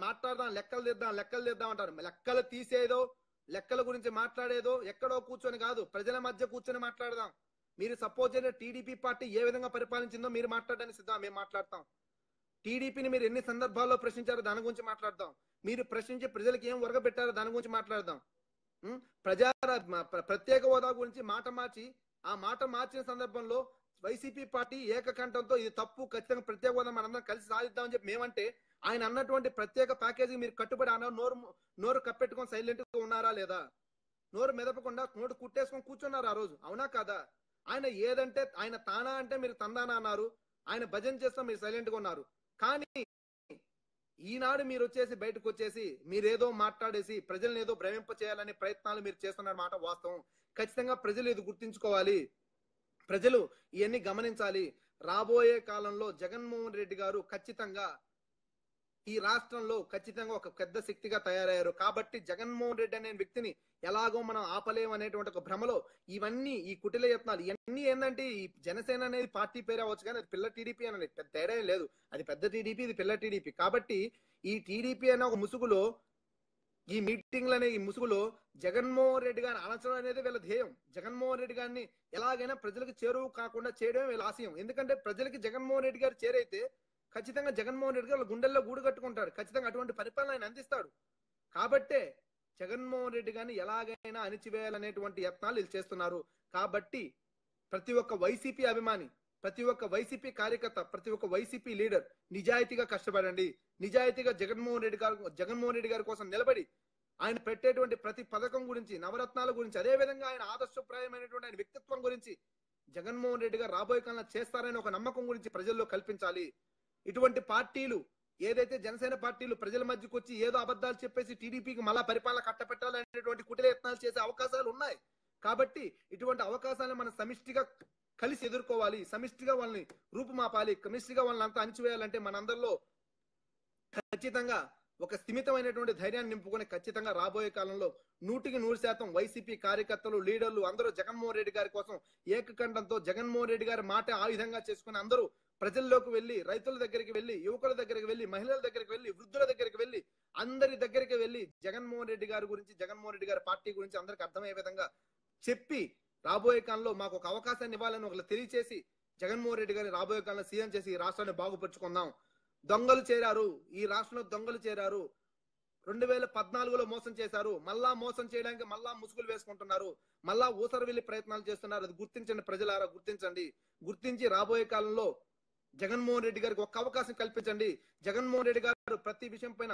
మాట్లాడదాం, లెక్కలు తీద్దాం అంటారు. లెక్కలు తీసేదో, లెక్కల గురించి మాట్లాడేదో ఎక్కడో కూర్చొని కాదు, ప్రజల మధ్య కూర్చొని మాట్లాడదాం. మీరు సపోజ్ టీడీపీ పార్టీ ఏ విధంగా పరిపాలించిందో మీరు మాట్లాడడానికి సిద్ధం, మేము మాట్లాడతాం. టీడీపీని మీరు ఎన్ని సందర్భాల్లో ప్రశ్నించారో దాని గురించి మాట్లాడదాం. మీరు ప్రశ్నించి ప్రజలకు ఏం వరగబెట్టారో దాని గురించి మాట్లాడదాం. ప్రత్యేక హోదా గురించి మాట మార్చిన సందర్భంలో వైసీపీ పార్టీ ఏకకంఠంతో ఇది తప్పు, ఖచ్చితంగా ప్రత్యేక హోదా మనందరం కలిసి సాధిద్దామని చెప్పి మేమంటే ఆయన అన్నటువంటి ప్రత్యేక ప్యాకేజీ మీరు కట్టుబడి నోరు కప్పెట్టుకొని సైలెంట్ గా ఉన్నారా లేదా? నోరు మెదపకుండా నోటు కుట్టేసుకొని కూర్చున్నారు ఆ రోజు, అవునా కాదా? ఆయన ఏదంటే ఆయన తానా అంటే మీరు తందానా అన్నారు, ఆయన భజన చేస్తాం మీరు సైలెంట్ గా ఉన్నారు. కానీ ఈనాడు మీరు వచ్చేసి బయటకు వచ్చేసి మీరేదో మాట్లాడేసి ప్రజల్ని ఏదో భ్రమింప చేయాలనే ప్రయత్నాలు మీరు చేస్తున్నారు మాట వాస్తవం. ఖచ్చితంగా ప్రజలు ఇది గుర్తించుకోవాలి, ప్రజలు ఇవన్నీ గమనించాలి. రాబోయే కాలంలో జగన్మోహన్ రెడ్డి గారు ఖచ్చితంగా ఈ రాష్ట్రంలో ఖచ్చితంగా ఒక పెద్ద శక్తిగా తయారయ్యారు. కాబట్టి జగన్మోహన్ రెడ్డి అనే వ్యక్తిని ఎలాగో మనం ఆపలేం అనేటువంటి ఒక భ్రమలో ఇవన్నీ ఈ కుటిల యత్నాలు ఇవన్నీ ఏంటంటే, ఈ జనసేన అనేది పార్టీ పేరు అవ్వచ్చు కానీ అది పిల్ల టీడీపీ అనేది పెద్ద తేడా లేదు. అది పెద్ద టీడీపీ, ఇది పిల్ల టీడీపీ. కాబట్టి ఈ టీడీపీ అనే ఒక ముసుగులో, ఈ మీటింగ్లు అనే ఈ ముసుగులో జగన్మోహన్ రెడ్డి గారిని అణచడం అనేది వీళ్ళ ధ్యేయం. జగన్మోహన్ రెడ్డి గారిని ఎలాగైనా ప్రజలకు చేరువు కాకుండా చేయడమే వీళ్ళ ఆశయం. ఎందుకంటే ప్రజలకి జగన్మోహన్ రెడ్డి గారు చేరైతే ఖచ్చితంగా జగన్మోహన్ రెడ్డి గారు గుండెల్లో గూడు కట్టుకుంటాడు, ఖచ్చితంగా అటువంటి పరిపాలన ఆయన అందిస్తాడు. కాబట్టే జగన్మోహన్ రెడ్డి గారిని ఎలాగైనా అణిచివేయాలనేటువంటి యత్నాలు వీళ్ళు చేస్తున్నారు. కాబట్టి ప్రతి ఒక్క వైసీపీ అభిమాని, ప్రతి ఒక్క వైసీపీ కార్యకర్త, ప్రతి ఒక్క వైసీపీ లీడర్ నిజాయితీగా కష్టపడండి. నిజాయితీగా జగన్మోహన్ రెడ్డి గారి కోసం నిలబడి ఆయన పెట్టేటువంటి ప్రతి పథకం గురించి, నవరత్నాల గురించి, అదే విధంగా ఆయన ఆదర్శప్రాయమైనటువంటి ఆయన వ్యక్తిత్వం గురించి జగన్మోహన్ రెడ్డి గారు రాబోయే కాలంలో చేస్తారనే ఒక నమ్మకం గురించి ప్రజల్లో కల్పించాలి. ఇటువంటి పార్టీలు ఏదైతే జనసేన పార్టీలు ప్రజల మధ్యకు వచ్చి ఏదో అబద్ధాలు చెప్పేసి టీడీపీకి మళ్ళా పరిపాలన కట్టపెట్టాలనేటువంటి కుటిల యత్నాలు చేసే అవకాశాలు ఉన్నాయి. కాబట్టి ఇటువంటి అవకాశాలను మనం సమిష్టిగా కలిసి ఎదుర్కోవాలి, సమిష్టిగా వాళ్ళని రూపుమాపాలి, సమిష్టిగా వాళ్ళని అంతా అణిచివేయాలంటే మనందరిలో ఖచ్చితంగా ఒక స్థిమితమైనటువంటి ధైర్యాన్ని నింపుకొని ఖచ్చితంగా రాబోయే కాలంలో 100% వైసీపీ కార్యకర్తలు, లీడర్లు అందరూ జగన్మోహన్ రెడ్డి గారి కోసం ఏకకంఠంతో జగన్మోహన్ రెడ్డి గారి మాట ఆయుధంగా చేసుకుని అందరూ ప్రజల్లోకి వెళ్లి, రైతుల దగ్గరికి వెళ్లి, యువకుల దగ్గరికి వెళ్లి, మహిళల దగ్గరికి వెళ్లి, వృద్ధుల దగ్గరికి వెళ్లి, అందరి దగ్గరికి వెళ్లి జగన్మోహన్ రెడ్డి గారి గురించి, జగన్మోహన్ రెడ్డి గారి పార్టీ గురించి అందరికి అర్థమయ్యే విధంగా చెప్పి రాబోయే కాలంలో మాకు ఒక అవకాశాన్ని ఇవ్వాలని ఒకరు తెలియచేసి జగన్మోహన్ రెడ్డి గారిని రాబోయే కాలంలో సీఎం చేసి ఈ రాష్ట్రాన్ని బాగుపరుచుకుందాం. దొంగలు చేరారు, ఈ రాష్ట్రంలో దొంగలు చేరారు. 2014లో మోసం చేశారు, మళ్ళా మోసం చేయడానికి మళ్ళా ముసుగులు వేసుకుంటున్నారు, మళ్ళా ఊసరవెల్లి ప్రయత్నాలు చేస్తున్నారు. అది గుర్తించండి ప్రజలారా, గుర్తించండి. గుర్తించి రాబోయే కాలంలో జగన్మోహన్ రెడ్డి గారికి ఒక్క అవకాశం కల్పించండి. జగన్మోహన్ రెడ్డి గారు ప్రతి విషయం పైన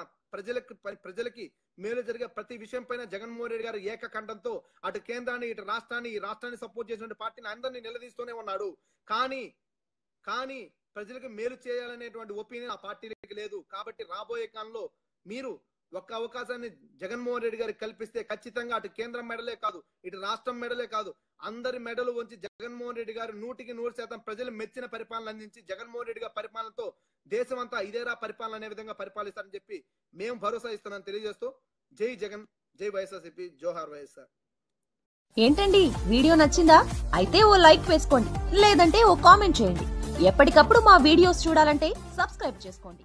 ప్రజలకి మేలు జరిగే ప్రతి విషయం పైన జగన్మోహన్ రెడ్డి గారు ఏకకంఠంతో అటు కేంద్రాన్ని, ఇటు రాష్ట్రాన్ని, ఈ రాష్ట్రాన్ని సపోర్ట్ చేసిన పార్టీని అందరినీ నిలదీస్తూనే ఉన్నాడు. కానీ ప్రజలకు మేలు చేయాలనేటువంటి ఒపీనియన్ ఆ పార్టీలకి లేదు. కాబట్టి రాబోయే కాలంలో మీరు ఒక్క అవకాశాన్ని జగన్మోహన్ రెడ్డి గారికి కల్పిస్తే ఖచ్చితంగా అటు కేంద్రం మెడలే కాదు, ఇటు రాష్ట్రం మెడలే కాదు, అందరి మెడలు వంచి జగన్మోహన్ రెడ్డి గారు 100% ప్రజలు మెచ్చిన పరిపాలన అందించి జగన్మోహన్ రెడ్డి గారి పరిపాలనతో దేశం అంతా ఇదేరా పరిపాలన అనే విధంగా పరిపాలిస్తారని చెప్పి మేము భరోసా ఇస్తున్నాం తెలియజేస్తూ, జై జగన్, జై వైఎస్ఆర్సీపీ, జోహార్ వైఎస్ఆర్. ఏంటండి వీడియో నచ్చిందా? అయితే ఓ లైక్ వేసుకోండి, లేదంటే ఓ కామెంట్ చేయండి. ఎప్పటికప్పుడు మా వీడియోస్ చూడాలంటే సబ్స్క్రైబ్ చేసుకోండి.